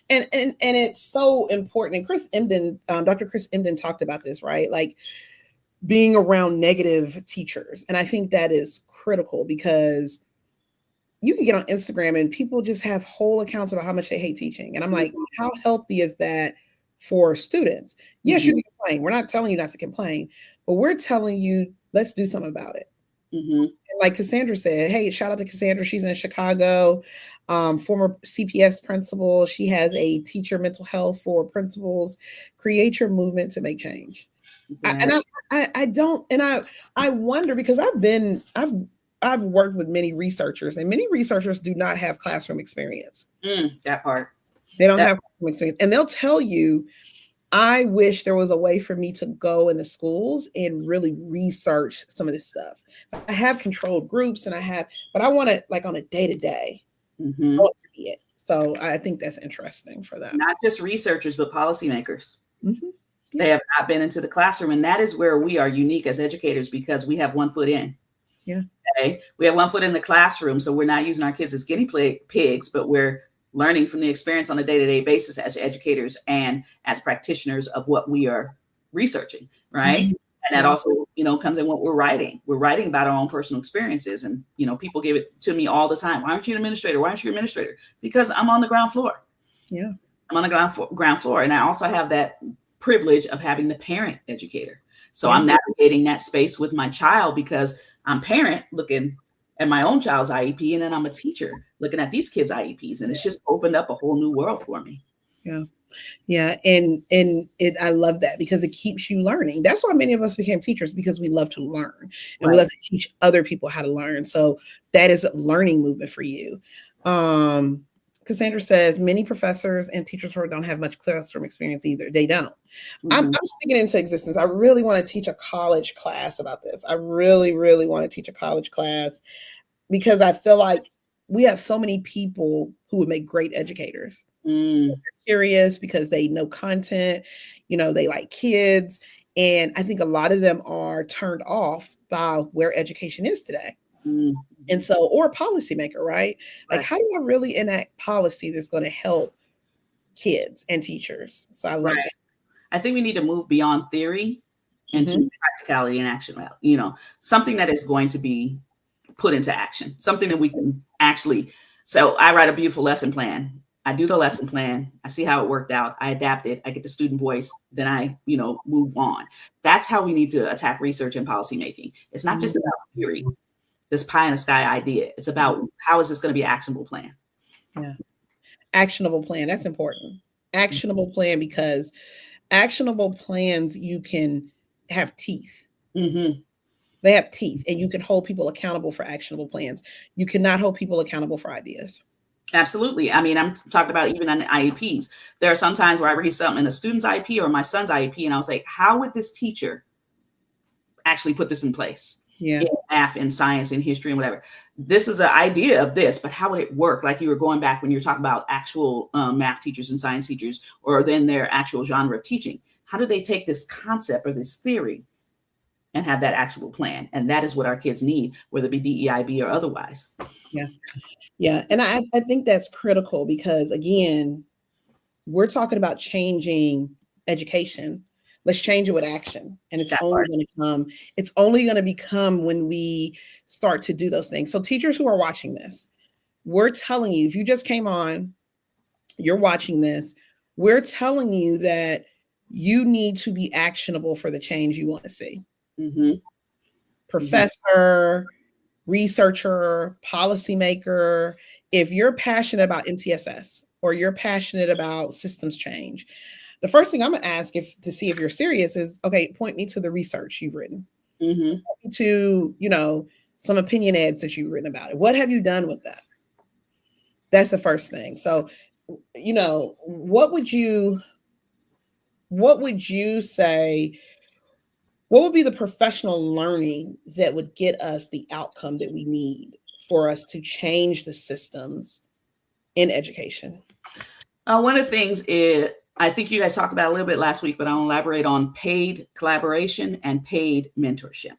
Speaker 1: And it's so important. And Chris Emden, Dr. Chris Emden talked about this, right? Like being around negative teachers. And I think that is critical, because you can get on Instagram and people just have whole accounts about how much they hate teaching. And I'm like, how healthy is that for students? Yes, you can complain. We're not telling you not to complain, but we're telling you, let's do something about it. And like Cassandra said, hey, shout out to Cassandra. She's in Chicago, former CPS principal. She has a teacher mental health for principals. Create your movement to make change. Yeah. I wonder, because I've worked with many researchers, and many researchers do not have classroom experience.
Speaker 2: That part.
Speaker 1: They don't have classroom experience. And they'll tell you, I wish there was a way for me to go in the schools and really research some of this stuff. I have controlled groups but I want it like on a day-to-day. I want to see it. So I think that's interesting for them.
Speaker 2: Not just researchers, but policymakers. They have not been into the classroom. And that is where we are unique as educators, because we have one foot in.
Speaker 1: Yeah.
Speaker 2: Okay? We have one foot in the classroom. So we're not using our kids as guinea pigs, but we're learning from the experience on a day-to-day basis as educators and as practitioners of what we are researching, right? And that also, comes in what we're writing. We're writing about our own personal experiences. And, people give it to me all the time. Why aren't you an administrator? Why aren't you an administrator? Because I'm on the ground floor.
Speaker 1: Yeah.
Speaker 2: I'm on the ground floor. And I also have that privilege of having the parent educator. So I'm navigating that space with my child, because I'm parent looking at my own child's IEP, and then I'm a teacher looking at these kids' IEPs, and it's just opened up a whole new world for me.
Speaker 1: Yeah. And I love that, because it keeps you learning. That's why many of us became teachers, because we love to learn and we love to teach other people how to learn. So that is a learning movement for you. Cassandra says many professors and teachers don't have much classroom experience either. They don't. I'm speaking into existence. I really want to teach a college class about this. I really, really want to teach a college class, because I feel like we have so many people who would make great educators. They're curious, because they know content, they like kids. And I think a lot of them are turned off by where education is today. And so, or a policymaker, right? Like, how do I really enact policy that's going to help kids and teachers? So I love that.
Speaker 2: I think we need to move beyond theory into practicality and action. Something that is going to be put into action, something that we can actually. So I write a beautiful lesson plan. I do the lesson plan. I see how it worked out. I adapt it. I get the student voice. Then I, move on. That's how we need to attack research and policymaking. It's not just about theory, this pie in the sky idea. It's about, how is this going to be an actionable plan?
Speaker 1: Yeah. Actionable plan. That's important. Actionable plan, because actionable plans, you can have teeth. They have teeth, and you can hold people accountable for actionable plans. You cannot hold people accountable for ideas.
Speaker 2: Absolutely. I mean, I'm talking about even on the IEPs. There are some times where I read something in a student's IEP or my son's IEP, and I'll say, how would this teacher actually put this in place? In math and science and history and whatever. This is an idea of this, but how would it work? Like you were going back when you were talking about actual math teachers and science teachers, or then their actual genre of teaching. How do they take this concept or this theory and have that actual plan? And that is what our kids need, whether it be DEIB or otherwise.
Speaker 1: Yeah. And I think that's critical, because again, we're talking about changing education. Let's change it with action. And it's only going to become when we start to do those things. So teachers who are watching this, we're telling you, if you just came on, you're watching this, we're telling you that you need to be actionable for the change you want to see. Professor, researcher, policymaker, if you're passionate about MTSS or you're passionate about systems change, the first thing I'm going to ask to see if you're serious is, okay, point me to the research you've written. To, some opinion ads that you've written about it. What have you done with that? That's the first thing. So, what would you say, what would be the professional learning that would get us the outcome that we need for us to change the systems in education?
Speaker 2: One of the things is, I think you guys talked about a little bit last week, but I'll elaborate on paid collaboration and paid mentorship.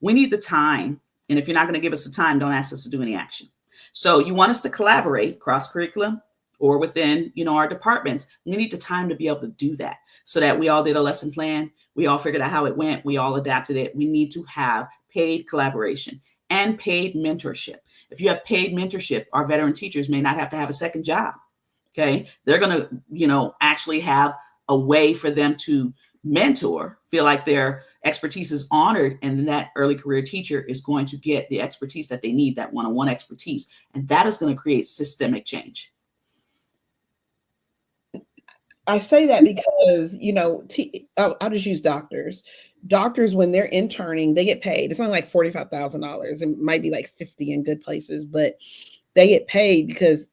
Speaker 2: We need the time. And if you're not going to give us the time, don't ask us to do any action. So you want us to collaborate cross curriculum or within, our departments. We need the time to be able to do that so that we all did a lesson plan. We all figured out how it went. We all adapted it. We need to have paid collaboration and paid mentorship. If you have paid mentorship, our veteran teachers may not have to have a second job. Okay. They're going to, actually have a way for them to mentor, feel like their expertise is honored. And then that early career teacher is going to get the expertise that they need, that one-on-one expertise. And that is going to create systemic change.
Speaker 1: I say that because, I'll just use doctors. Doctors, when they're interning, they get paid. It's only like $45,000. It might be like 50 in good places, but they get paid because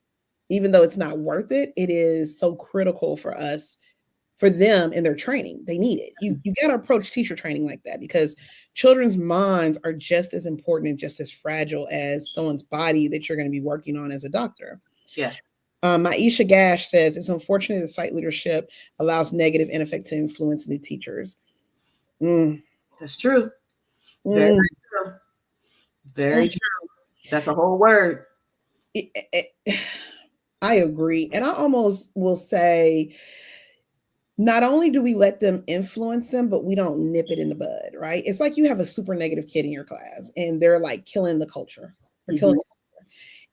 Speaker 1: even though it's not worth it, it is so critical for us, for them in their training. They need it. You got to approach teacher training like that because children's minds are just as important and just as fragile as someone's body that you're going to be working on as a doctor.
Speaker 2: Yeah.
Speaker 1: Maisha Gash says, it's unfortunate that site leadership allows negative and effect to influence new teachers.
Speaker 2: That's true. Very true. Very true. That's a whole word.
Speaker 1: I agree. And I almost will say, not only do we let them influence them, but we don't nip it in the bud, right? It's like you have a super negative kid in your class and they're like killing the culture. They're killing the culture.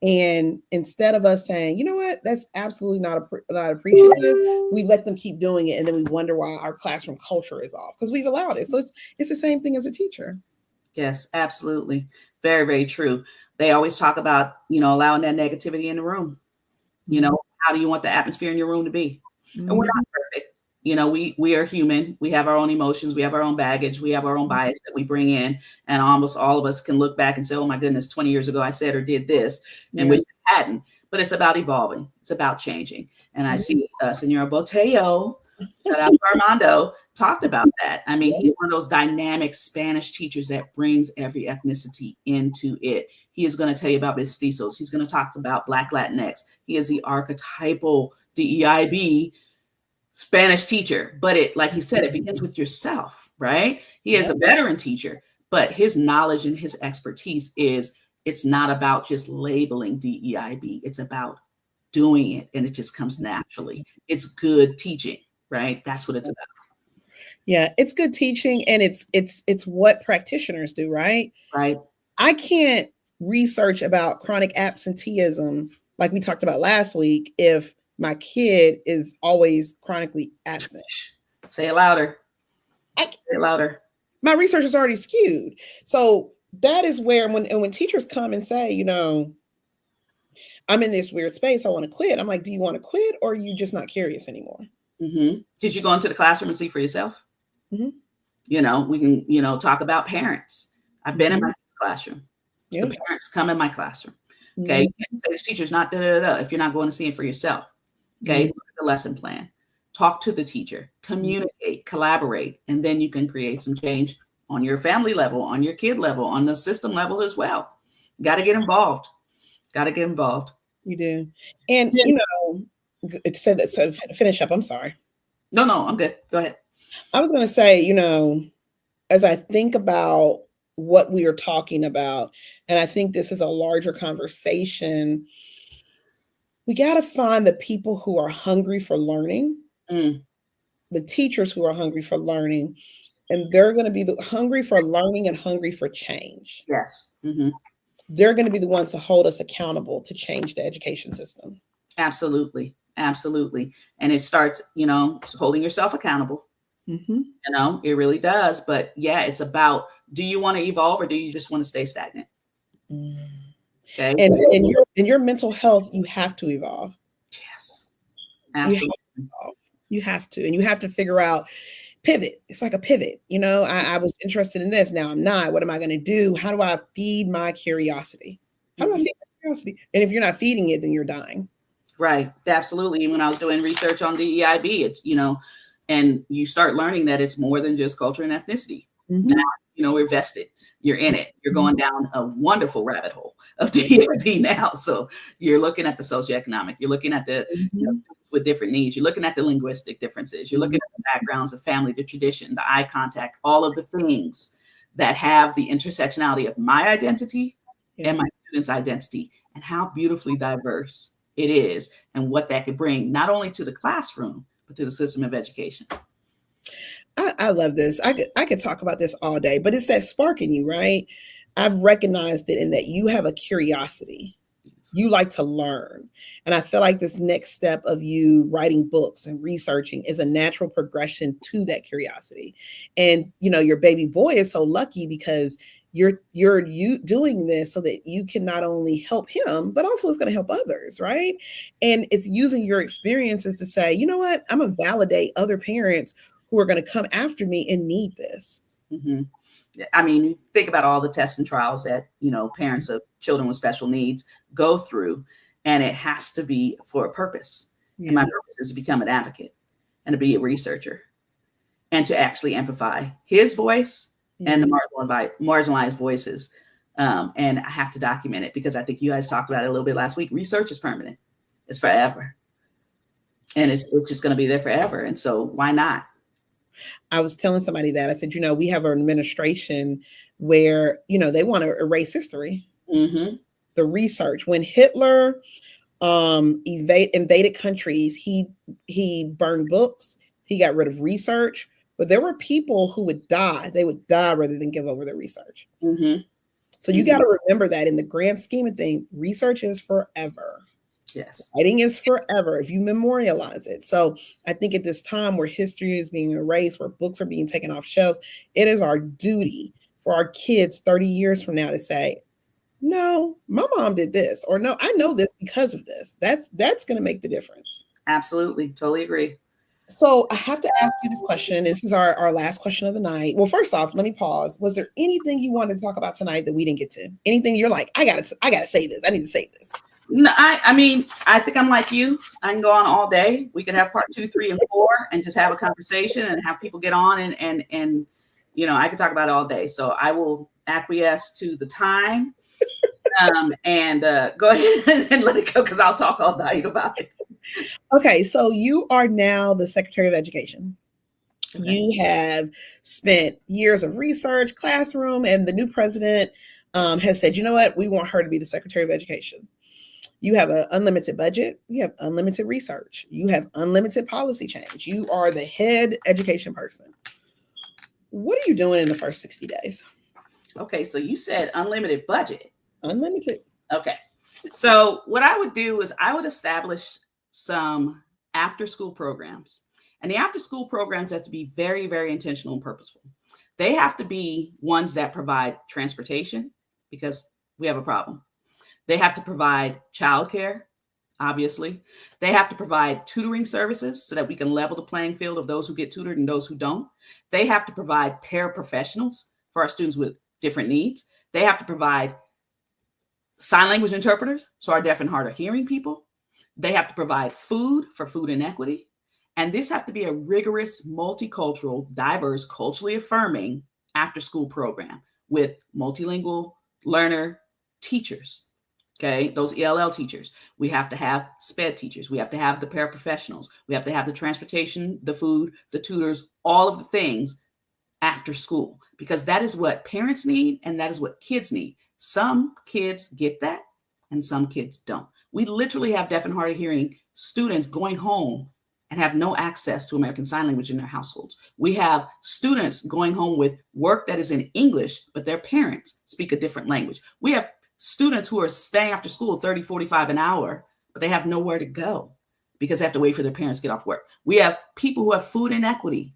Speaker 1: And instead of us saying, you know what, that's absolutely not appreciative, we let them keep doing it. And then we wonder why our classroom culture is off because we've allowed it. So it's the same thing as a teacher.
Speaker 2: Yes, absolutely. Very, very true. They always talk about, allowing that negativity in the room. How do you want the atmosphere in your room to be? And we're not perfect. We are human. We have our own emotions. We have our own baggage. We have our own bias that we bring in. And almost all of us can look back and say, oh my goodness, 20 years ago, I said or did this and wish I hadn't. But it's about evolving. It's about changing. And I see Senora Botello, Armando, talked about that. I mean, he's one of those dynamic Spanish teachers that brings every ethnicity into it. He is going to tell you about mestizos. He's going to talk about Black Latinx. He is the archetypal DEIB Spanish teacher, but like he said, it begins with yourself, right? He is a veteran teacher, but his knowledge and his expertise it's not about just labeling DEIB. It's about doing it. And it just comes naturally. It's good teaching, right? That's what it's about.
Speaker 1: Yeah. It's good teaching. And it's what practitioners do, right?
Speaker 2: Right.
Speaker 1: I can't research about chronic absenteeism like we talked about last week if my kid is always chronically absent.
Speaker 2: Say it louder. Say it louder.
Speaker 1: My research is already skewed. So that is where when teachers come and say, I'm in this weird space, I want to quit. I'm like, do you want to quit or are you just not curious anymore?
Speaker 2: Mm-hmm. Did you go into the classroom and see for yourself?
Speaker 1: Mm-hmm.
Speaker 2: We can, talk about parents. I've been in my classroom. Yeah. The parents come in my classroom. Okay. You can't say this teacher's not if you're not going to see it for yourself. Okay. Look at the lesson plan. Talk to the teacher. Communicate, collaborate, and then you can create some change on your family level, on your kid level, on the system level as well. Got to get involved. You
Speaker 1: do. And, so finish up. I'm sorry.
Speaker 2: No, I'm good. Go ahead.
Speaker 1: I was going to say, as I think about what we are talking about, and I think this is a larger conversation, we got to find the people who are hungry for learning, the teachers who are hungry for learning, and they're going to be hungry for learning and hungry for change.
Speaker 2: Yes. Mm-hmm.
Speaker 1: They're going to be the ones to hold us accountable to change the education system.
Speaker 2: Absolutely. Absolutely. And it starts, holding yourself accountable.
Speaker 1: Mm-hmm.
Speaker 2: It really does. But yeah, it's about, do you want to evolve or do you just want to stay stagnant? Okay.
Speaker 1: And in your mental health, you have to evolve.
Speaker 2: Yes. Absolutely.
Speaker 1: You have to. And you have to figure out, pivot. It's like a pivot. I was interested in this. Now I'm not. What am I going to do? How do I feed my curiosity? How do I feed my curiosity? And if you're not feeding it, then you're dying.
Speaker 2: Right. Absolutely. When I was doing research on DEIB, it's, and you start learning that it's more than just culture and ethnicity.
Speaker 1: Mm-hmm.
Speaker 2: Now, we're vested. You're in it. You're going down a wonderful rabbit hole of DEIB now. So you're looking at the socioeconomic, you're looking at the students with different needs, you're looking at the linguistic differences, you're looking at the backgrounds of family, the tradition, the eye contact, all of the things that have the intersectionality of my identity and my students' identity, and how beautifully diverse it is, and what that could bring not only to the classroom, but to the system of education.
Speaker 1: I love this. I could talk about this all day, but it's that spark in you, right? I've recognized it in that you have a curiosity. You like to learn. And I feel like this next step of you writing books and researching is a natural progression to that curiosity. And, your baby boy is so lucky because you're doing this so that you can not only help him, but also it's going to help others, right? And it's using your experiences to say, you know what, I'm going to validate other parents who are going to come after me and need this.
Speaker 2: Mm-hmm. I mean, think about all the tests and trials that, parents of children with special needs go through, and it has to be for a purpose. Yeah. And my purpose is to become an advocate and to be a researcher and to actually amplify his voice and the marginalized voices. And I have to document it because I think you guys talked about it a little bit last week. Research is permanent. It's forever. And it's just going to be there forever. And so why not?
Speaker 1: I was telling somebody that I said, we have an administration where, they want to erase history.
Speaker 2: Mm-hmm.
Speaker 1: The research, when Hitler invaded countries, he burned books, he got rid of research, but there were people who would die. They would die rather than give over their research.
Speaker 2: Mm-hmm.
Speaker 1: So you got to remember that in the grand scheme of things, research is forever.
Speaker 2: Yes.
Speaker 1: Writing is forever if you memorialize it. So I think at this time where history is being erased, where books are being taken off shelves, it is our duty for our kids 30 years from now to say, no, my mom did this, or no, I know this because of this. That's going to make the difference.
Speaker 2: Absolutely. Totally agree.
Speaker 1: So I have to ask you this question. This is our last question of the night. Well, first off, let me pause. Was there anything you wanted to talk about tonight that we didn't get to? Anything you're like, I gotta say this. I need to say this.
Speaker 2: No, I mean, I think I'm like you. I can go on all day. We could have part 2, 3, and 4 and just have a conversation and have people get on and I could talk about it all day. So I will acquiesce to the time and go ahead and let it go because I'll talk all night about it.
Speaker 1: Okay, so you are now the Secretary of Education. Okay. You have spent years of research, classroom, and the new president has said, you know what, we want her to be the Secretary of Education. You have an unlimited budget. You have unlimited research. You have unlimited policy change. You are the head education person. What are you doing in the first 60 days?
Speaker 2: Okay, so you said unlimited budget.
Speaker 1: Unlimited.
Speaker 2: Okay. So what I would do is I would establish some after-school programs. And the after-school programs have to be very, very intentional and purposeful. They have to be ones that provide transportation because we have a problem. They have to provide childcare, obviously. They have to provide tutoring services so that we can level the playing field of those who get tutored and those who don't. They have to provide paraprofessionals for our students with different needs. They have to provide sign language interpreters, so our deaf and hard of hearing people. They have to provide food for food inequity. And this have to be a rigorous, multicultural, diverse, culturally affirming after-school program with multilingual learner teachers. Okay, those ELL teachers. We have to have SPED teachers. We have to have the paraprofessionals. We have to have the transportation, the food, the tutors, all of the things after school, because that is what parents need and that is what kids need. Some kids get that and some kids don't. We literally have deaf and hard of hearing students going home and have no access to American Sign Language in their households. We have students going home with work that is in English, but their parents speak a different language. We have students who are staying after school 30, 45 an hour, but they have nowhere to go because they have to wait for their parents to get off work. We have people who have food inequity.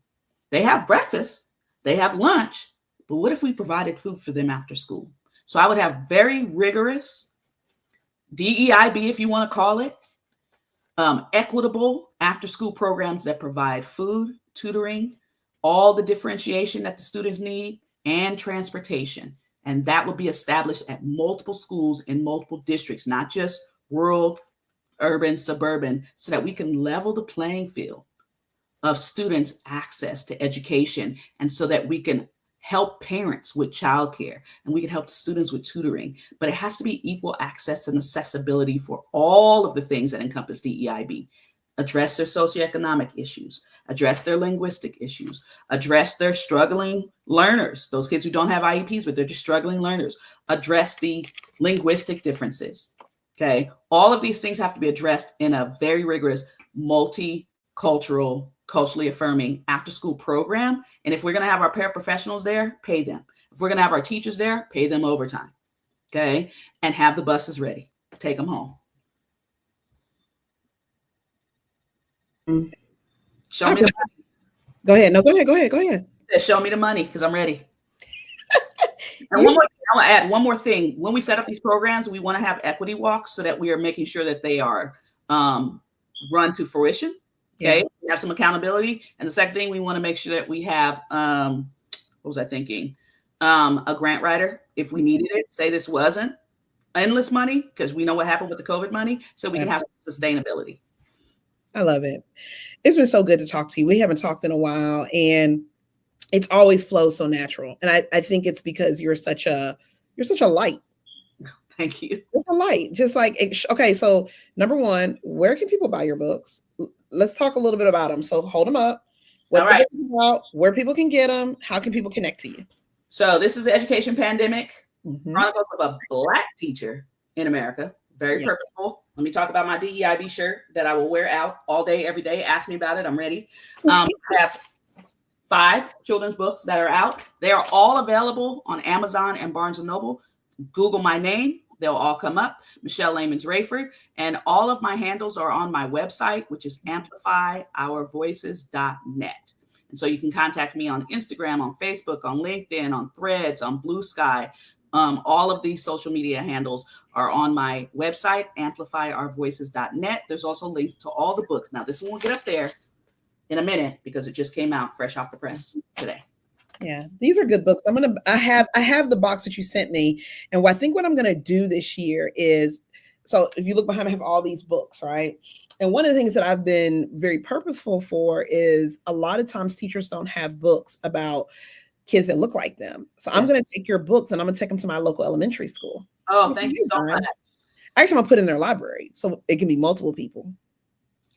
Speaker 2: They have breakfast, they have lunch, but what if we provided food for them after school? So I would have very rigorous DEIB, if you want to call it, equitable after-school programs that provide food, tutoring, all the differentiation that the students need, and transportation. And that will be established at multiple schools in multiple districts, not just rural, urban, suburban, so that we can level the playing field of students' access to education, and so that we can help parents with childcare and we can help the students with tutoring. But it has to be equal access and accessibility for all of the things that encompass DEIB. Address their socioeconomic issues, address their linguistic issues, address their struggling learners, those kids who don't have IEPs, but they're just struggling learners, address the linguistic differences. Okay, all of these things have to be addressed in a very rigorous, multicultural, culturally affirming after-school program. And if we're going to have our paraprofessionals there, pay them. If we're going to have our teachers there, pay them overtime. Okay, and have the buses ready. Take them home. Show me the money.
Speaker 1: Go ahead. No, go ahead.
Speaker 2: Show me the money, because I'm ready. And one more thing, I'll add one more thing. When we set up these programs, we want to have equity walks so that we are making sure that they are run to fruition. Okay,
Speaker 1: Yeah.
Speaker 2: we have some accountability. And the second thing, we want to make sure that we have, what was I thinking? A grant writer, if we needed it. Say this wasn't endless money, because we know what happened with the COVID money, so we can have sustainability.
Speaker 1: I love it. It's been so good to talk to you. We haven't talked in a while, and it's always flows so natural. And I think it's because you're such a light.
Speaker 2: Thank you.
Speaker 1: It's a light. Just like, okay, so number one, where can people buy your books? Let's talk a little bit about them. So hold them up. What the book is about, where people can get them, how can people connect to you?
Speaker 2: So this is Education Pandemic, Chronicles of a Black Teacher in America. Very purposeful. Let me talk about my DEIB shirt that I will wear out all day, every day. Ask me about it. I'm ready. I have 5 children's books that are out. They are all available on Amazon and Barnes & Noble. Google my name. They'll all come up. Michele Lamons-Raiford. And all of my handles are on my website, which is amplifyourvoices.net. And so you can contact me on Instagram, on Facebook, on LinkedIn, on Threads, on Blue Sky. All of these social media handles are on my website, amplifyourvoices.net. There's also links to all the books. Now, this one will get up there in a minute because it just came out fresh off the press today.
Speaker 1: Yeah, these are good books. I have the box that you sent me. And I think what I'm gonna do this year is, so if you look behind, I have all these books, right? And one of the things that I've been very purposeful for is a lot of times teachers don't have books about kids that look like them. So I'm going to take your books and I'm going to take them to my local elementary school.
Speaker 2: Oh, thank you so much.
Speaker 1: Actually, I'm going to put it in their library so it can be multiple people.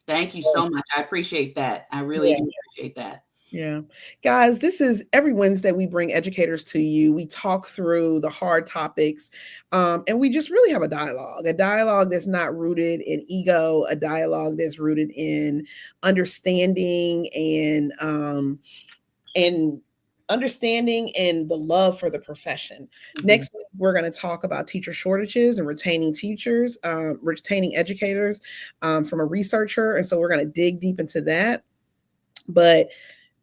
Speaker 2: Thank you so much. I appreciate that. I really appreciate that.
Speaker 1: Yeah. Guys, this is every Wednesday we bring educators to you. We talk through the hard topics and we just really have a dialogue that's not rooted in ego, a dialogue that's rooted in understanding and understanding and the love for the profession. Next week, we're going to talk about teacher shortages and retaining teachers, retaining educators from a researcher. And so we're going to dig deep into that. But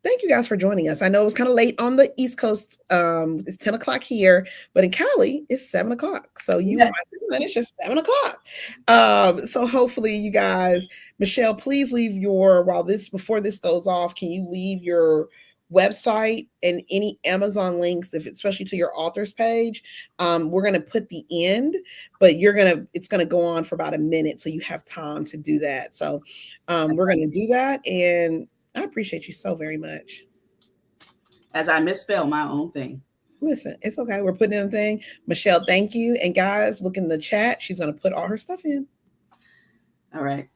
Speaker 1: thank you guys for joining us. I know it was kind of late on the East Coast. It's 10 o'clock here, but in Cali, it's 7 o'clock. So it's just 7 o'clock. So hopefully you guys, Michele, please leave before this goes off, can you leave your website and any Amazon links, especially to your authors page? We're going to put the end, but it's going to go on for about a minute. So you have time to do that. So we're going to do that. And I appreciate you so very much.
Speaker 2: As I misspell my own thing.
Speaker 1: Listen, it's okay. We're putting in a thing. Michele, thank you. And guys, look in the chat. She's going to put all her stuff in.
Speaker 2: All right.